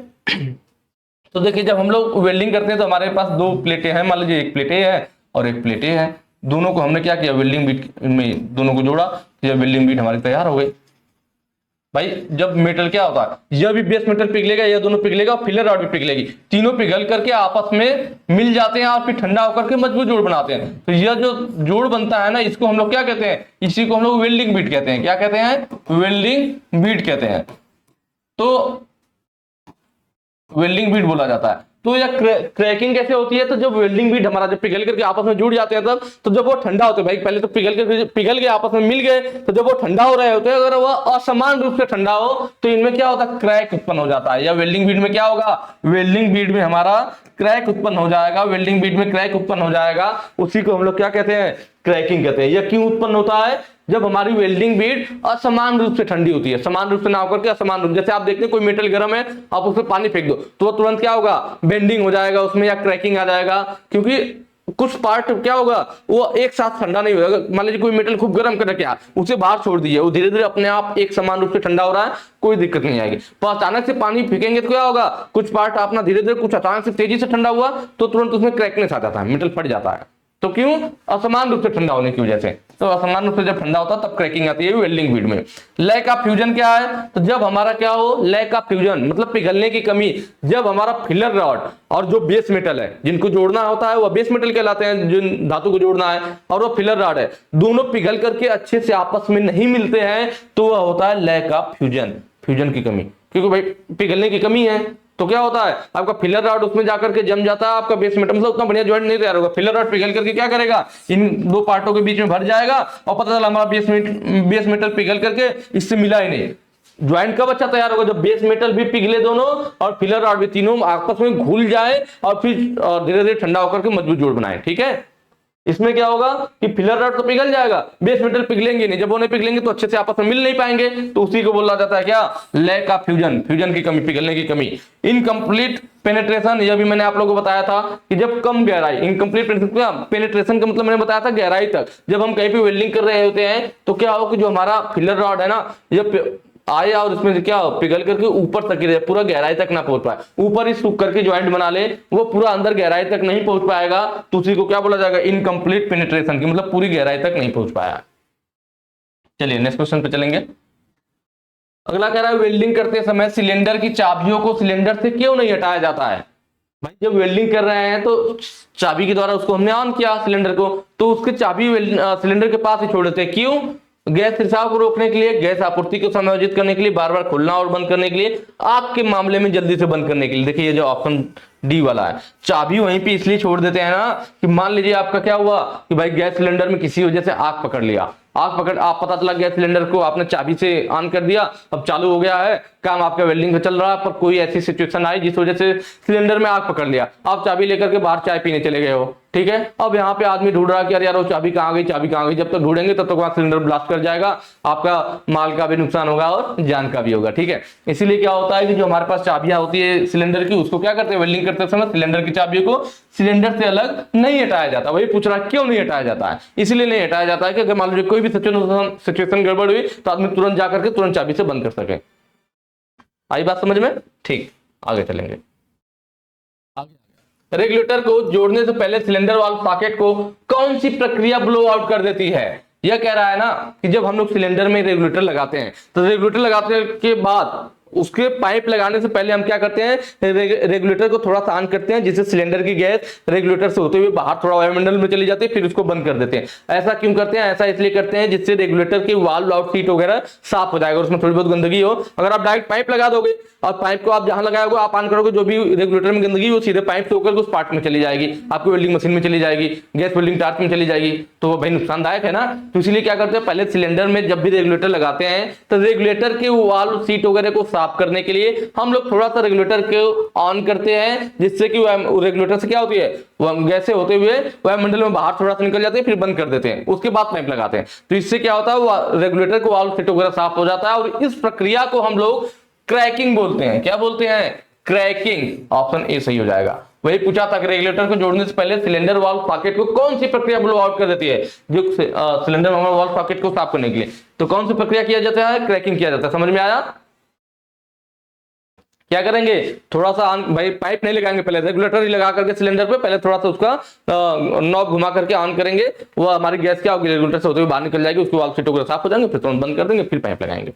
तो देखिए जब हम लोग वेल्डिंग करते हैं तो हमारे पास दो प्लेटें हैं, मान लीजिए एक प्लेट ए है और एक प्लेट ए है, दोनों को हमने क्या किया, वेल्डिंग बीट में दोनों को जोड़ा, तो वेल्डिंग बीट हमारी तैयार हो गई। भाई जब मेटल क्या होता है, यह भी बेस मेटल पिघलेगा, यह दोनों पिघलेगा और फिलर रॉड भी पिघलेगी, तीनों पिघल करके आपस में मिल जाते हैं और फिर ठंडा होकर के मजबूत जोड़ बनाते हैं। तो यह जो जोड़ बनता है ना, इसको हम लोग क्या कहते हैं, इसी को हम लोग वेल्डिंग बीट कहते हैं। क्या कहते हैं, वेल्डिंग बीट कहते हैं। तो वेल्डिंग बीट बोला जाता है। तो यह क्रैकिंग कैसे होती है, तो जब वेल्डिंग बीट हमारा जब पिघल करके आपस में जुड़ जाते हैं तब, तो जब वो ठंडा होते हैं, भाई पहले तो पिघल के आपस में मिल गए, तो जब वो ठंडा हो रहे होते हैं, अगर वह असमान रूप से ठंडा हो तो इनमें क्या होता है, क्रैक उत्पन्न हो जाता है। या वेल्डिंग बीट में क्या होगा, वेल्डिंग बीट में हमारा क्रैक उत्पन्न हो जाएगा, वेल्डिंग बीट में क्रैक उत्पन्न हो जाएगा, उसी को हम लोग क्या कहते हैं, क्रैकिंग कहते हैं। यह क्यों उत्पन्न होता है, जब हमारी वेल्डिंग बीट असमान रूप से ठंडी होती है, समान रूप से ना होकर के असमान रूप, जैसे आप देखते हैं कोई मेटल गर्म है, आप उसमें पानी फेंक दो तो तुरंत क्या होगा, बेंडिंग हो जाएगा उसमें या क्रैकिंग आ जाएगा, क्योंकि कुछ पार्ट क्या होगा, वो एक साथ ठंडा नहीं होगा। मान लीजिए कोई मेटल खूब गर्म कर रखा, उसे बाहर छोड़ दीजिए, वो धीरे धीरे अपने आप एक समान रूप से ठंडा हो रहा है, कोई दिक्कत नहीं आएगी। तो अचानक से पानी फेंकेंगे तो क्या होगा, कुछ पार्ट अपना धीरे धीरे, कुछ अचानक से तेजी से ठंडा हुआ तो तुरंत उसमें क्रैकनेस आ जाता है, मेटल फट जाता है। तो क्यों, असमान रूप से ठंडा होने की वजह से। तो सामान्य रूप से जब ठंडा होता है तब क्रैकिंग आती है वेल्डिंग फीड में। लैक ऑफ फ्यूजन क्या है, तो जब हमारा क्या हो, लैक ऑफ फ्यूजन मतलब पिघलने की कमी, जब हमारा फिलर रॉड और जो बेस मेटल है जिनको जोड़ना होता है वो बेस मेटल कहलाते हैं, जिन धातु को जोड़ना है, और वो फिलर रॉड है, दोनों पिघल करके अच्छे से आपस में नहीं मिलते हैं, तो वह होता है लैक ऑफ फ्यूजन, फ्यूजन की कमी। क्योंकि भाई पिघलने की कमी है तो क्या होता है, आपका फिलर रॉड उसमें जाकर के जम जाता है, आपका बेस मेटल मतलब उतना बढ़िया ज्वाइंट नहीं तैयार होगा। फिलर रॉड पिघल करके क्या करेगा, इन दो पार्टों के बीच में भर जाएगा और पता चला हमारा बेस मेटल पिघल करके इससे मिला ही नहीं। ज्वाइंट कब अच्छा तैयार होगा, जब बेस मेटल भी पिघले दोनों और फिलर रॉड भी, तीनों आपस में घुल जाए और फिर धीरे धीरे ठंडा होकर के मजबूत जोड़ बनाए। ठीक है, इसमें क्या होगा कि फिलर रॉड तो पिघल जाएगा, बेस मेटल पिघलेंगे नहीं, जब वो नहीं पिघलेंगे तो अच्छे से आपस में मिल नहीं पाएंगे, तो उसी को बोला जाता है क्या, लैक ऑफ फ्यूजन, फ्यूजन की कमी, पिघलने की कमी। इनकम्प्लीट पेनिट्रेशन, यह भी मैंने आप लोगों को बताया था कि जब कम गहराई, इनकम्प्लीट पेनिट्रेशन का मतलब मैंने बताया था गहराई तक, जब हम कहीं पे वेल्डिंग कर रहे होते हैं तो क्या हो कि जो हमारा फिलर रॉड है ना, जब आए और इसमें क्या पिघल करके ऊपर तक गिरे, पूरा गहराई तक ना पहुंच पाए, ऊपर ही सूख करके ज्वाइंट बना ले, वो पूरा अंदर गहराई तक नहीं पहुंच पाएगा, तो उसी को क्या बोला जाएगा, इनकम्प्लीट पेनिट्रेशन की, मतलब पूरी गहराई तक नहीं पहुंच पाया। चलिए नेक्स्ट क्वेश्चन पे चलेंगे। अगला कह रहा है वेल्डिंग करते समय सिलेंडर की चाबियों को सिलेंडर से क्यों नहीं हटाया जाता है। भाई जब वेल्डिंग कर रहे हैं तो चाबी के द्वारा उसको हमने ऑन किया सिलेंडर को, तो उसके चाबी सिलेंडर के पास ही छोड़ देते हैं, क्यों, गैस रिसाव को रोकने के लिए, गैस आपूर्ति को समायोजित करने के लिए, बार बार खोलना और बंद करने के लिए, आग के मामले में जल्दी से बंद करने के लिए। देखिए ये जो ऑप्शन डी वाला है, चाबी वहीं पे इसलिए छोड़ देते हैं ना कि मान लीजिए आपका क्या हुआ कि भाई गैस सिलेंडर में किसी वजह से आग पकड़ लिया, आग पकड़, आप पता चला गैस सिलेंडर को आपने चाबी से ऑन कर दिया, अब चालू हो गया है काम, आपका वेल्डिंग का चल रहा है, पर कोई ऐसी सिचुएशन आई जिस वजह से सिलेंडर में आग पकड़ लिया, आप चाबी लेकर के बाहर चाय पीने चले गए हो, ठीक है, अब यहाँ पे आदमी ढूंढ रहा है कि अरे यार वो चाबी कहाँ गई, चाबी कहाँ गई, जब तक ढूंढेंगे तब तक वहां सिलेंडर ब्लास्ट कर जाएगा, आपका माल का भी नुकसान होगा और जान का भी होगा। ठीक है, इसीलिए क्या होता है कि जो हमारे पास चाबियां होती है सिलेंडर की, उसको क्या करते हैं, वेल्डिंग करते समय सिलेंडर की चाबियों को सिलेंडर से अलग नहीं हटाया जाता। वही पूछ रहा है क्यों नहीं हटाया जाता है, इसलिए नहीं हटाया जाता है कि अगर मान लीजिए कोई भी सिचुएशन गड़बड़ हुई तो आदमी तुरंत जाकर के तुरंत चाबी से बंद कर सके। आई बात समझ में, ठीक, आगे चलेंगे। रेगुलेटर को जोड़ने से पहले सिलेंडर वाल्व सॉकेट को कौन सी प्रक्रिया ब्लो आउट कर देती है। यह कह रहा है ना कि जब हम लोग सिलेंडर में रेगुलेटर लगाते हैं तो रेगुलेटर लगाने के बाद उसके पाइप लगाने से पहले हम क्या करते हैं, रेगुलेटर को थोड़ा सा ऑन करते हैं, जिससे सिलेंडर की गैस रेगुलेटर से होते हुए बाहर थोड़ा वायुमंडल में चली जाती है, फिर उसको बंद कर देते हैं। ऐसा क्यों करते हैं, ऐसा इसलिए करते हैं जिससे रेगुलेटर की वाल्व आउट सीट वगैरह साफ हो जाएगा, उसमें थोड़ी बहुत गंदगी हो। अगर आप डायरेक्ट पाइप लगा दोगे और पाइप को आप जहां लगाओगे आप ऑन करोगे, जो भी रेगुलेटर में गंदगी वो सीधे पाइप से होकर उस पार्ट में चली जाएगी, आपकी वेल्डिंग मशीन में चली जाएगी, गैस वेल्डिंग टार्च में चली जाएगी, तो वो भाई नुकसानदायक है ना। तो इसलिए क्या करते हैं, पहले सिलेंडर में जब भी रेगुलेटर लगाते हैं तो रेगुलेटर के वाल्व सीट वगैरह को साफ करने के लिए हम लोग थोड़ा सा रेगुलेटर को ऑन करते हैं, जिससे कि रेगुलेटर से क्या होती है, गैसें होते हुए वायुमंडल में बाहर थोड़ा सा निकल जाते हैं, फिर बंद कर देते हैं, उसके बाद पाइप लगाते हैं। तो इससे क्या होता है, वो रेगुलेटर को वाल्व सीट वगैरह साफ हो जाता है, और इस प्रक्रिया को हम लोग क्रैकिंग बोलते हैं। क्या बोलते हैं, क्रैकिंग। ऑप्शन ए सही हो जाएगा। वही पूछा था कि रेगुलेटर को जोड़ने से पहले सिलेंडर वाल्व सॉकेट को कौन सी प्रक्रिया ब्लो आउट कर देती है, जो सिलेंडर वाल्व सॉकेट को साफ करने के लिए, तो कौन सी प्रक्रिया किया जाता है, क्रैकिंग किया जाता है। समझ में आया, क्या करेंगे, थोड़ा सा ऑन, भाई पाइप नहीं लगाएंगे, पहले रेगुलेटर ही लगा करके सिलेंडर पे पहले थोड़ा सा उसका नॉब घुमा करके ऑन करेंगे, वो हमारी गैस क्या होगी, रेगुलेटर से होते हुए बाहर निकल जाएगी, उसके वाल्व सीट वगैरह साफ हो जाएंगे, फिर तुरंत बंद कर देंगे, फिर पाइप लगाएंगे।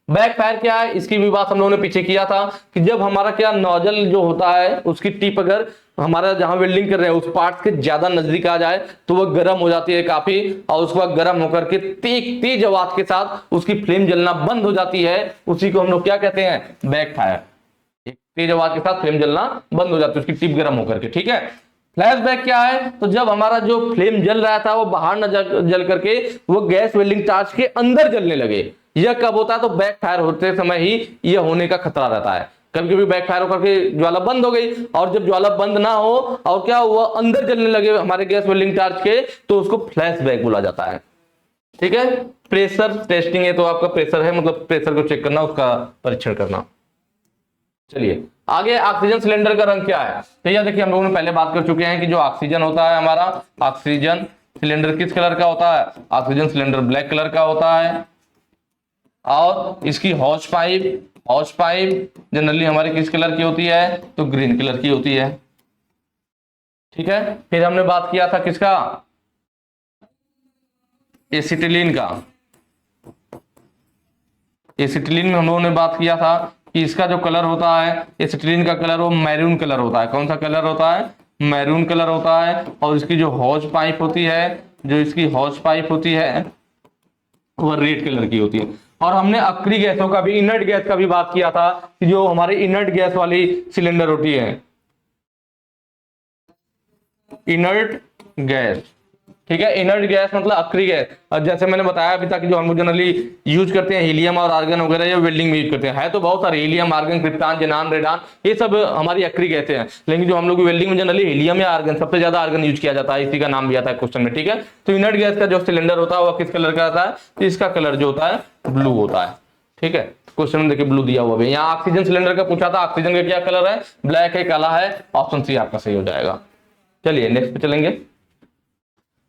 बैक फायर क्या है, इसकी भी बात हम लोगों ने पीछे किया था कि जब हमारा क्या नोजल जो होता है उसकी टिप अगर हमारा जहां वेल्डिंग कर रहे हैं उस पार्ट के ज्यादा नजदीक आ जाए तो वह गर्म हो जाती है काफी, और उसके बाद गर्म होकर के तेज आवाज के साथ उसकी फ्लेम जलना बंद हो जाती है, उसी को हम लोग क्या कहते हैं, बैक फायर। एक तेज आवाज के साथ फ्लेम जलना बंद हो जाती है उसकी टिप गर्म होकर के। ठीक है, फ्लैशबैक क्या है, तो जब हमारा जो फ्लेम जल रहा था वो बाहर न जल करके वो गैस वेल्डिंग टार्च के अंदर जलने लगे, यह कब होता है, तो बैक फायर होते समय ही यह होने का खतरा रहता है। कभी कभी बैक फायर होकर के ज्वाला बंद हो गई, और जब ज्वाला बंद ना हो और क्या हुआ अंदर जलने लगे हमारे गैस वेल्डिंग टार्च के, तो उसको फ्लैशबैक बोला जाता है। ठीक है, प्रेशर टेस्टिंग है, तो आपका प्रेशर है मतलब प्रेशर को चेक करना, उसका परीक्षण करना। चलिए आगे, ऑक्सीजन सिलेंडर का रंग क्या है, तो यह देखिए हम लोगों ने पहले बात कर चुके हैं कि जो ऑक्सीजन होता है हमारा, ऑक्सीजन सिलेंडर किस कलर का होता है, ऑक्सीजन सिलेंडर ब्लैक कलर का होता है, और इसकी हॉज पाइप जनरली हमारी किस कलर की होती है, तो ग्रीन कलर की होती है। ठीक है, फिर हमने बात किया था किसका, एसिटिलीन का, एसिटिलीन में हम लोगों ने बात किया था कि इसका जो कलर होता है एसिटिलीन का कलर वो मैरून कलर होता है। कौन सा कलर होता है? मैरून कलर होता है। और इसकी जो हौज पाइप होती है, जो इसकी हौज पाइप होती है वो रेड कलर की होती है। और हमने अक्रिय गैसों का भी, इनर्ट गैस का भी बात किया था कि जो हमारे इनर्ट गैस वाली सिलेंडर होती है, इनर्ट गैस, ठीक है, इनर्ट गैस मतलब अक्रिय गैस। और जैसे मैंने बताया अभी तक, जो हम लोग जनरली यूज करते हैं हीलियम और आर्गन वगैरह, या वेल्डिंग में यूज करते हैं, है तो बहुत सारे, हीलियम, आर्गन, क्रिप्टॉन, जेनान, रेडान, ये सब हमारी अक्रिय गैसें हैं। लेकिन जो हम लोग वेल्डिंग में जनरली हीलियम या आर्गन, सबसे ज्यादा आर्गन यूज किया जाता है, इसी का नाम भी आता है क्वेश्चन में, ठीक है। तो इनर्ट गैस का जो सिलेंडर होता है वो किस कलर का आता है? तो इसका कलर जो होता है ब्लू होता है, ठीक है। क्वेश्चन में देखिए ब्लू दिया हुआ है। यहाँ ऑक्सीजन सिलेंडर का पूछा था, ऑक्सीजन का क्या कलर है? ब्लैक है, काला है। ऑप्शन सी आपका सही हो जाएगा। चलिए नेक्स्ट पे चलेंगे।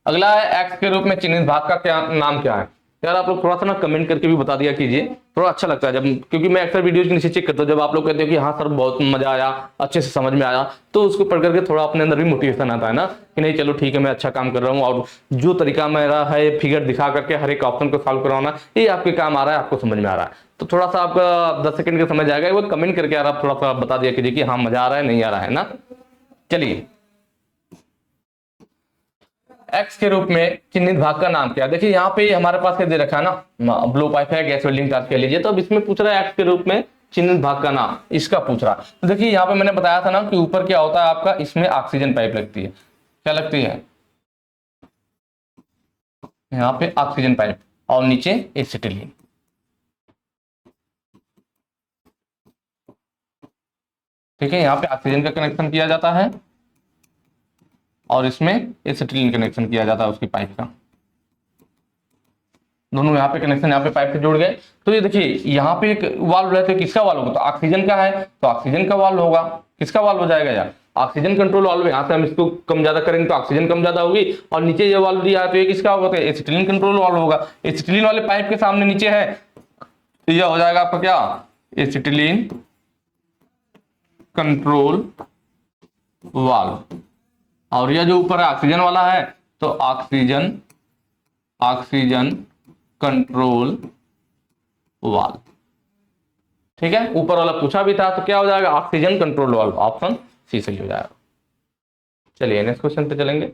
अगला है एक्स के रूप में चिन्हित भाग का क्या नाम क्या है? यार आप लोग थोड़ा सा ना कमेंट करके भी बता दिया कीजिए, थोड़ा अच्छा लगता है जब, क्योंकि मैं अक्सर वीडियोज के नीचे चेक करता हूँ, जब आप लोग कहते हो कि हाँ सर बहुत मजा आया, अच्छे से समझ में आया, तो उसको पढ़ करके थोड़ा अपने अंदर भी मोटिवेशन आता है ना, कि नहीं चलो ठीक है मैं अच्छा काम कर रहा हूँ। और जो तरीका मेरा है फिगर दिखा करके हर एक ऑप्शन को सॉल्व करवाना, ये आपके काम आ रहा है, आपको समझ में आ रहा है, तो थोड़ा सा आपका 10 सेकंड का समझ आएगा। वो कमेंट करके यार आप थोड़ा सा बता दिया कीजिए कि हाँ मजा आ रहा है नहीं आ रहा है ना। चलिए एक्स के रूप में चिन्हित भाग का नाम क्या है? देखिए यहाँ पे हमारे पास क्या दे रखा है ना, ब्लो पाइप है, गैस वेल्डिंग चार्ज कह लीजिए। तो अब इसमें पूछ रहा है एक्स के रूप में चिन्हित भाग का नाम, इसका पूछ रहा है। तो देखिए यहाँ पे मैंने बताया था ना कि ऊपर क्या होता है आपका, इसमें ऑक्सीजन पाइप लगती है। क्या लगती है? यहाँ पे ऑक्सीजन पाइप, और नीचे एसिटिलीन, ठीक है। यहाँ पे ऑक्सीजन का कनेक्शन किया जाता है और इसमें एसिटिलीन कनेक्शन किया जाता है उसकी पाइप का। दोनों यहाँ पे कनेक्शन यहाँ पे पाइप से जुड़ गए। तो ये देखिए यहाँ पे एक वाल्व रहता है, किसका वाल्व होगा? तो ऑक्सीजन का है तो ऑक्सीजन का वाल्व होगा। किसका वाल्व हो जाएगा यार? Oxygen control valve. यहाँ से हम इसको कम ज्यादा करेंगे तो ऑक्सीजन कम ज्यादा होगी। और नीचे ये वाल्व दिया है तो ये किसका होगा? तो एसिटिलीन कंट्रोल वाल्व होगा। एसिटिलीन वाले पाइप के सामने नीचे है तो यह हो जाएगा आपका क्या? Acetylene control valve. और यह जो ऊपर है ऑक्सीजन वाला है तो ऑक्सीजन कंट्रोल वाल्व, ठीक है। ऊपर वाला पूछा भी था तो क्या हो जाएगा? Oxygen control valve. Option C सही हो जाएगा। चलिए नेक्स्ट क्वेश्चन पे चलेंगे।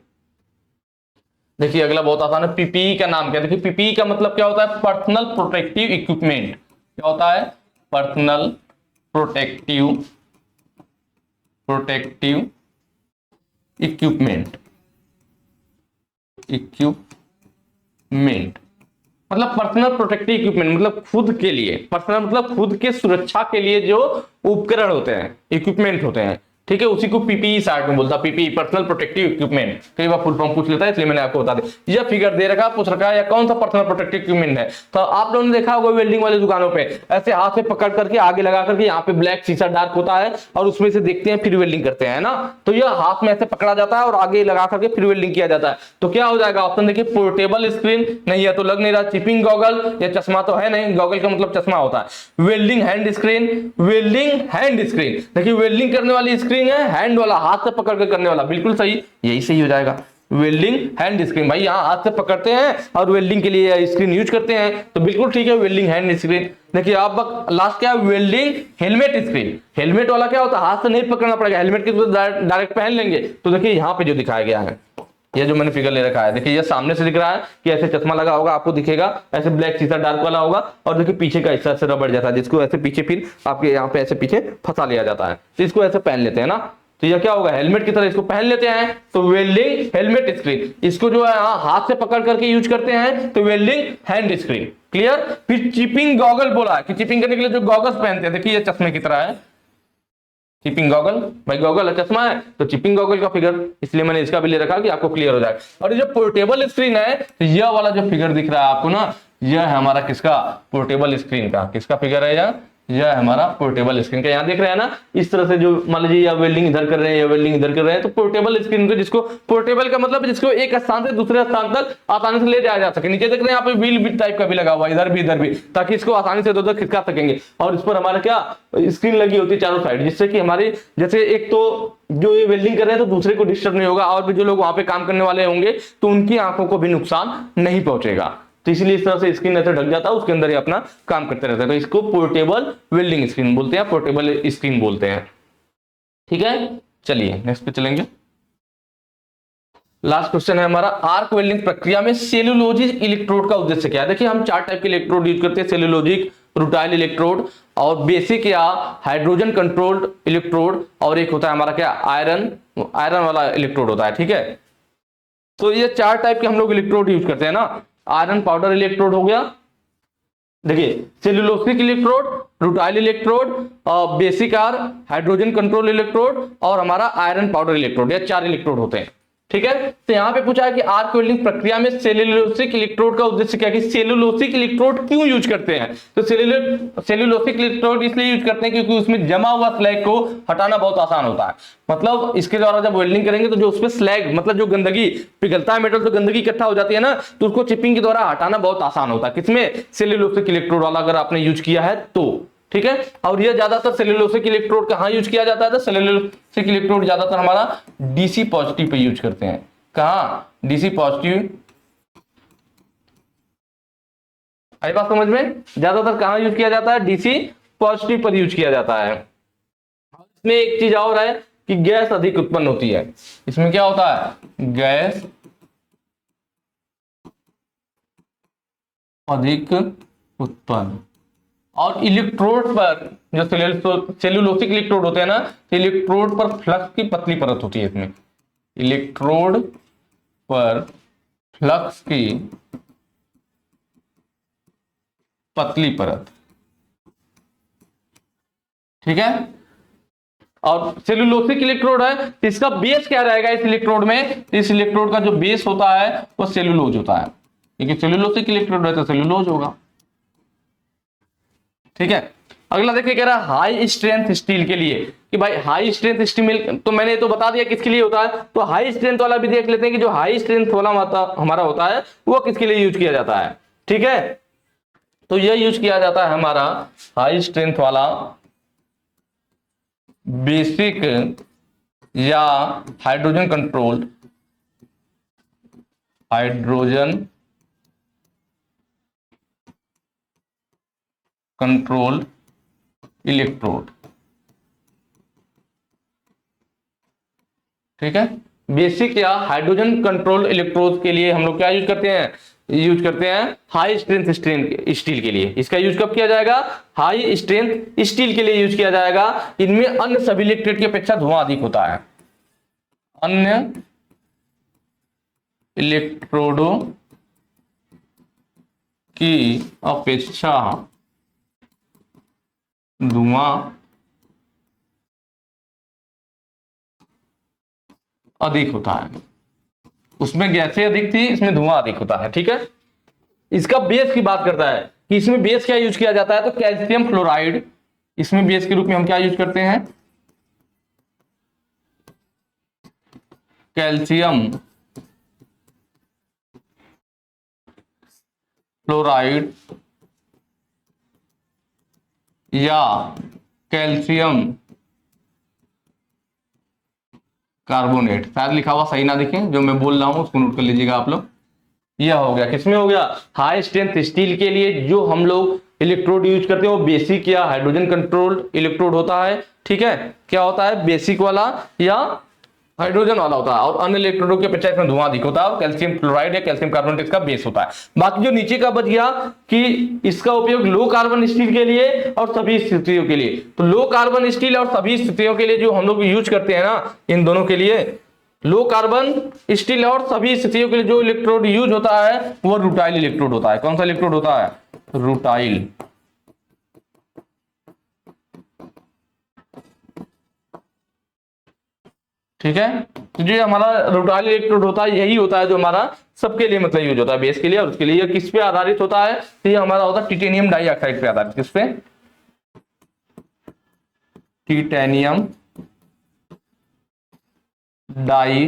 देखिए अगला बहुत आसान है। पीपीई का नाम क्या है? देखिए पीपीई का मतलब क्या होता है? Personal protective equipment. क्या होता है? पर्सनल प्रोटेक्टिव इक्विपमेंट मतलब पर्सनल प्रोटेक्टिव इक्विपमेंट मतलब खुद के लिए, पर्सनल मतलब खुद के सुरक्षा के लिए जो उपकरण होते हैं, इक्विपमेंट होते हैं, ठीक है, उसी को पीपीई शार्ट में बोलता है। पीपीई पर्सनल प्रोटेक्टिव इक्विपमेंट, कई बार फुल फॉर्म पूछ लेता है इसलिए मैंने आपको बता दिया। यह फिगर दे रखा पूछ रखा है या कौन सा पर्सनल प्रोटेक्टिव इक्विपमेंट है? तो आप लोगों ने देखा होगा वेल्डिंग वाली दुकानों पे ऐसे हाथ में पकड़ करके आगे लगा करके, यहाँ पे ब्लैक शीशा डार्क होता है और उसमें से देखते हैं फिर वेल्डिंग करते हैं ना। तो यह हाथ में ऐसे पकड़ा जाता है और आगे लगा करके फिर वेल्डिंग किया जाता है। तो क्या हो जाएगा? ऑप्शन देखिए, पोर्टेबल स्क्रीन नहीं है तो लग नहीं रहा, चिपिंग गॉगल या चश्मा तो है नहीं, गॉगल का मतलब चश्मा होता है। वेल्डिंग हैंड स्क्रीन, देखिए वेल्डिंग करने वाली स्क्रीन है, हैंड वाला हाथ से पकड़ कर करने वाला, बिल्कुल सही, यही सही हो जाएगा। वेल्डिंग हैंड स्क्रीन, भाई यहाँ हाथ से पकड़ते हैं और वेल्डिंग के लिए स्क्रीन यूज करते हैं तो बिल्कुल ठीक है, वेल्डिंग हैंड स्क्रीन। देखिए आप लास्ट क्या? Welding helmet screen. हेलमेट वाला क्या होता है? हाथ से नहीं पकड़ना पड़ेगा, हेलमेट की तो डायरेक्ट पहन लेंगे। तो देखिए यहाँ पे जो दिखाया गया है, ये जो मैंने फिगर ले रखा है, देखिए ये सामने से दिख रहा है कि ऐसे चश्मा लगा होगा, आपको दिखेगा ऐसे ब्लैक शीशा डार्क वाला होगा, और देखिए पीछे का हिस्सा से रबड़ जाता है जिसको ऐसे पीछे फिर आपके यहाँ पे ऐसे पीछे फंसा लिया जाता है, तो इसको ऐसे पहन लेते हैं ना। तो ये क्या होगा? हेलमेट की तरह इसको पहन लेते हैं तो वेल्डिंग हेलमेट स्क्रीन। इसको जो है हाथ से पकड़ करके यूज करते हैं तो वेल्डिंग हैंड स्क्रीन। क्लियर? फिर चिपिंग गॉगल बोला कि चिपिंग करने के लिए जो गॉगल्स पहनते हैं, देखिए ये चश्मे की तरह है, चिपिंग गॉगल, भाई गॉगल है चश्मा है तो चिपिंग गॉगल का फिगर, इसलिए मैंने इसका भी ले रखा कि आपको क्लियर हो जाए। और ये जो पोर्टेबल स्क्रीन है तो यह वाला जो फिगर दिख रहा है आपको ना, यह है हमारा किसका? पोर्टेबल स्क्रीन का। किसका फिगर है यह? यह है हमारा पोर्टेबल स्क्रीन का। यहाँ देख रहे हैं ना, इस तरह से जो मान लीजिए या वेल्डिंग इधर कर रहे हैं या वेल्डिंग इधर कर रहे हैं, तो पोर्टेबल स्क्रीन को, जिसको पोर्टेबल का मतलब जिसको एक स्थान से दूसरे स्थान तक आसानी से ले जाया जा सके। नीचे देख रहे हैं यहाँ पे व्हील भी टाइप का भी लगा हुआ है, इधर भी, ताकि इसको आसानी से इधर खिसका सकेंगे। और इस पर हमारा क्या स्क्रीन लगी होती है चारों साइड, जिससे कि हमारी जैसे एक तो जो ये वेल्डिंग कर रहे हैं तो दूसरे को डिस्टर्ब नहीं होगा, और भी जो लोग वहां पे काम करने वाले होंगे तो उनकी आंखों को भी नुकसान नहीं पहुंचेगा। तो इसलिए इस तरह से स्क्रीन ऐसे ढक जाता है, उसके अंदर ही अपना काम करते रहते हैं। तो इसको पोर्टेबल वेल्डिंग स्क्रीन बोलते हैं, पोर्टेबल स्क्रीन बोलते हैं। ठीक है, चलिए नेक्स्ट पे चलेंगे। लास्ट क्वेश्चन है हमारा, आर्क वेल्डिंग प्रक्रिया में सेल्यूलोजिक इलेक्ट्रोड का उद्देश्य क्या है। देखिए हम 4 टाइप के इलेक्ट्रोड यूज करते हैं, सेल्यूलोजिक, रुटाइल इलेक्ट्रोड और बेसिक या हाइड्रोजन कंट्रोल्ड इलेक्ट्रोड, और एक होता है हमारा क्या आयरन वाला इलेक्ट्रोड होता है। ठीक है, तो ये 4 टाइप के हम लोग इलेक्ट्रोड यूज करते हैं ना। आयरन पाउडर इलेक्ट्रोड हो गया, देखिए cellulosic electrode, rutile electrode, basic or, hydrogen control electrode और हमारा आयरन पाउडर इलेक्ट्रोड, ये 4 इलेक्ट्रोड होते हैं। ठीक है, तो यहां पे पूछा है कि आर्क वेल्डिंग प्रक्रिया में सेल्यूलोसिक इलेक्ट्रोड का उद्देश्य क्या है, कि सेल्यूलोसिक इलेक्ट्रोड क्यों यूज करते हैं। तो सेल्यूलोसिक इलेक्ट्रोड इसलिए यूज करते हैं क्योंकि उसमें जमा हुआ स्लैग को हटाना बहुत आसान होता है। मतलब इसके द्वारा जब वेल्डिंग करेंगे तो जो उसमें स्लैग मतलब जो गंदगी पिघलता है मेटल, तो गंदगी इकट्ठा हो जाती है ना, तो उसको चिपिंग के द्वारा हटाना बहुत आसान होता है। किसमें, सेल्यूलोसिक इलेक्ट्रोड वाला अगर आपने यूज किया है तो। ठीक है, और ये ज्यादातर सेल्यूलोसिक इलेक्ट्रोड कहां यूज किया जाता है, तो सेल्यूलोसिक इलेक्ट्रोड ज्यादातर हमारा डीसी पॉजिटिव पे यूज करते हैं। कहां, डीसी पॉजिटिव, आई बात समझ में, ज्यादातर कहां यूज किया जाता है, डीसी पॉजिटिव पर यूज किया जाता है। इसमें एक चीज और है कि गैस अधिक उत्पन्न होती है। इसमें क्या होता है, गैस अधिक उत्पन्न। और इलेक्ट्रोड पर जो सेल्यूलोसिक इलेक्ट्रोड होते हैं ना, इलेक्ट्रोड पर फ्लक्स की पतली परत होती है। इसमें इलेक्ट्रोड पर फ्लक्स की पतली परत। ठीक है, और सेल्यूलोसिक इलेक्ट्रोड है, इसका बेस क्या रहेगा इस इलेक्ट्रोड में, इस इलेक्ट्रोड का जो बेस होता है वो सेल्यूलोज होता है, क्योंकि सेल्यूलोसिक इलेक्ट्रोड है तो सेल्यूलोज होगा। ठीक है, अगला देखिए कह रहा है हाई स्ट्रेंथ स्टील के लिए, कि भाई हाई स्ट्रेंथ स्टील, तो मैंने तो बता दिया किसके लिए होता है। तो हाई स्ट्रेंथ वाला भी देख लेते हैं कि जो हाई स्ट्रेंथ वाला हमारा होता है वो किसके लिए यूज किया जाता है। ठीक है, तो यह यूज किया जाता है हमारा हाई स्ट्रेंथ वाला बेसिक या हाइड्रोजन कंट्रोल्ड इलेक्ट्रोड। ठीक है, बेसिक या हाइड्रोजन कंट्रोल इलेक्ट्रोड के लिए हम लोग क्या यूज करते हैं हाई स्ट्रेंथ स्टील के लिए। इसका यूज कब किया जाएगा, हाई स्ट्रेंथ स्टील के लिए यूज किया जाएगा। इनमें अन्य सभी इलेक्ट्रोड की अपेक्षा धुआं अधिक होता है, अन्य इलेक्ट्रोडों की अपेक्षा धुआं अधिक होता है। उसमें गैसें अधिक थी, इसमें धुआं अधिक होता है। ठीक है, इसका बेस की बात करता है कि इसमें बेस क्या यूज किया जाता है, तो कैल्शियम फ्लोराइड। इसमें बेस के रूप में हम क्या यूज करते हैं, कैल्शियम फ्लोराइड या कैल्शियम कार्बोनेट। शायद लिखा हुआ सही ना दिखे, जो मैं बोल रहा हूं उसको नोट कर लीजिएगा आप लोग। यह हो गया, किसमें हो गया, हाई स्ट्रेंथ स्टील के लिए जो हम लोग इलेक्ट्रोड यूज करते हैं वो बेसिक या हाइड्रोजन कंट्रोल्ड इलेक्ट्रोड होता है। ठीक है, क्या होता है, बेसिक वाला या हाइड्रोजन वाला होता है। और अन्य इलेक्ट्रोडों की अपेक्षा इसमें धुआं अधिक होता है, और कैल्शियम क्लोराइड या कैल्शियम कार्बोनेट इसका बेस होता है। बाकी जो नीचे का बच गया कि इसका उपयोग लो कार्बन स्टील के लिए और सभी स्थितियों के लिए। तो लो कार्बन स्टील और सभी स्थितियों के लिए जो हम लोग यूज करते हैं ना, इन दोनों के लिए लो कार्बन स्टील और सभी स्थितियों के लिए जो इलेक्ट्रोड यूज होता है वो रुटाइल इलेक्ट्रोड होता है। कौन सा इलेक्ट्रोड होता है, रुटाइल। ठीक है, तो जो हमारा रुटाइल इलेक्ट्रोड होता है यही होता है जो हमारा सबके लिए मतलब यूज होता है, बेस के लिए और उसके लिए। किस पे आधारित होता है, तो ये हमारा होता है टिटेनियम डाइऑक्साइड पे आधारित। किस पे, टिटेनियम डाई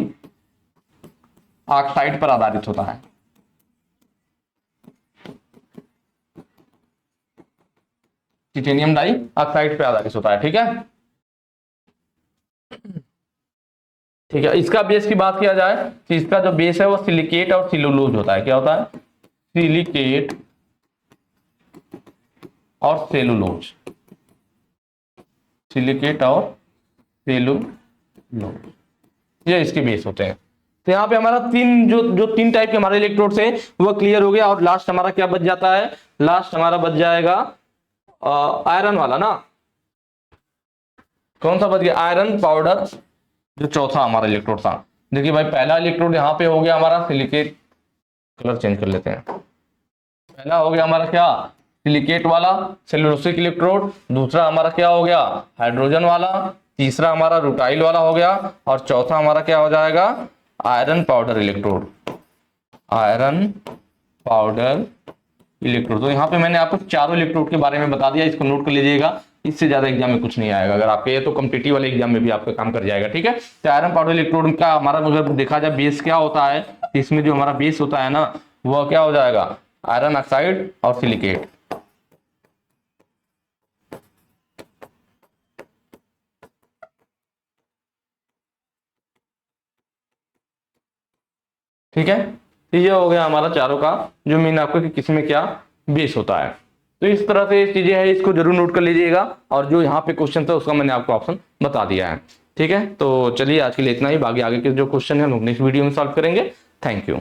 ऑक्साइड पर आधारित होता है। टिटेनियम डाई ऑक्साइड पे आधारित होता है। ठीक है, ठीक है। इसका बेस की बात किया जाए तो इसका जो बेस है वो सिलिकेट और सिलुलोज होता है। क्या होता है? सिलिकेट और सेलुलोज, सिलिकेट और सेलुलोज, ये इसके बेस होते हैं। तो यहाँ पे हमारा तीन टाइप के हमारे इलेक्ट्रोड्स हैं वो क्लियर हो गया। और लास्ट हमारा क्या बच जाता है? लास्ट हमारा बच जाएगा आयरन वाला ना। कौन सा बच गया? आयरन पाउडर, जो चौथा हमारा इलेक्ट्रोड था। देखिए भाई, पहला इलेक्ट्रोड यहाँ पे हो गया हमारा सिलिकेट, कलर चेंज कर लेते हैं। पहला हो गया हमारा क्या? सिलिकेट वाला सेलुलोसिक इलेक्ट्रोड। दूसरा हमारा क्या हो गया? हाइड्रोजन वाला। तीसरा हमारा रूटाइल वाला हो गया। और चौथा हमारा क्या हो जाएगा? Iron powder electrode, iron powder electrode. तो यहाँ पे मैंने आपको चारों इलेक्ट्रोड के बारे में बता दिया, इसको नोट कर लीजिएगा। इससे ज्यादा एग्जाम में कुछ नहीं आएगा। अगर आपके ये तो कॉम्पिटिटिव वाले एग्जाम में भी आपका काम कर जाएगा। ठीक है, तो आयरन पाउडर इलेक्ट्रोड का हमारा अगर देखा जाए बेस क्या होता है, तो इसमें जो हमारा बेस होता है ना, वह क्या हो जाएगा? आयरन ऑक्साइड और सिलिकेट। ठीक है, तो ये हो गया हमारा चारों का जो मीन आपको कि किसमें क्या बेस होता है। तो इस तरह से चीजें हैं, इसको जरूर नोट कर लीजिएगा। और जो यहाँ पे क्वेश्चन था उसका मैंने आपको ऑप्शन बता दिया है। ठीक है, तो चलिए आज के लिए इतना ही। बाकी आगे के जो क्वेश्चन है हम नेक्स्ट वीडियो में सॉल्व करेंगे। Thank you.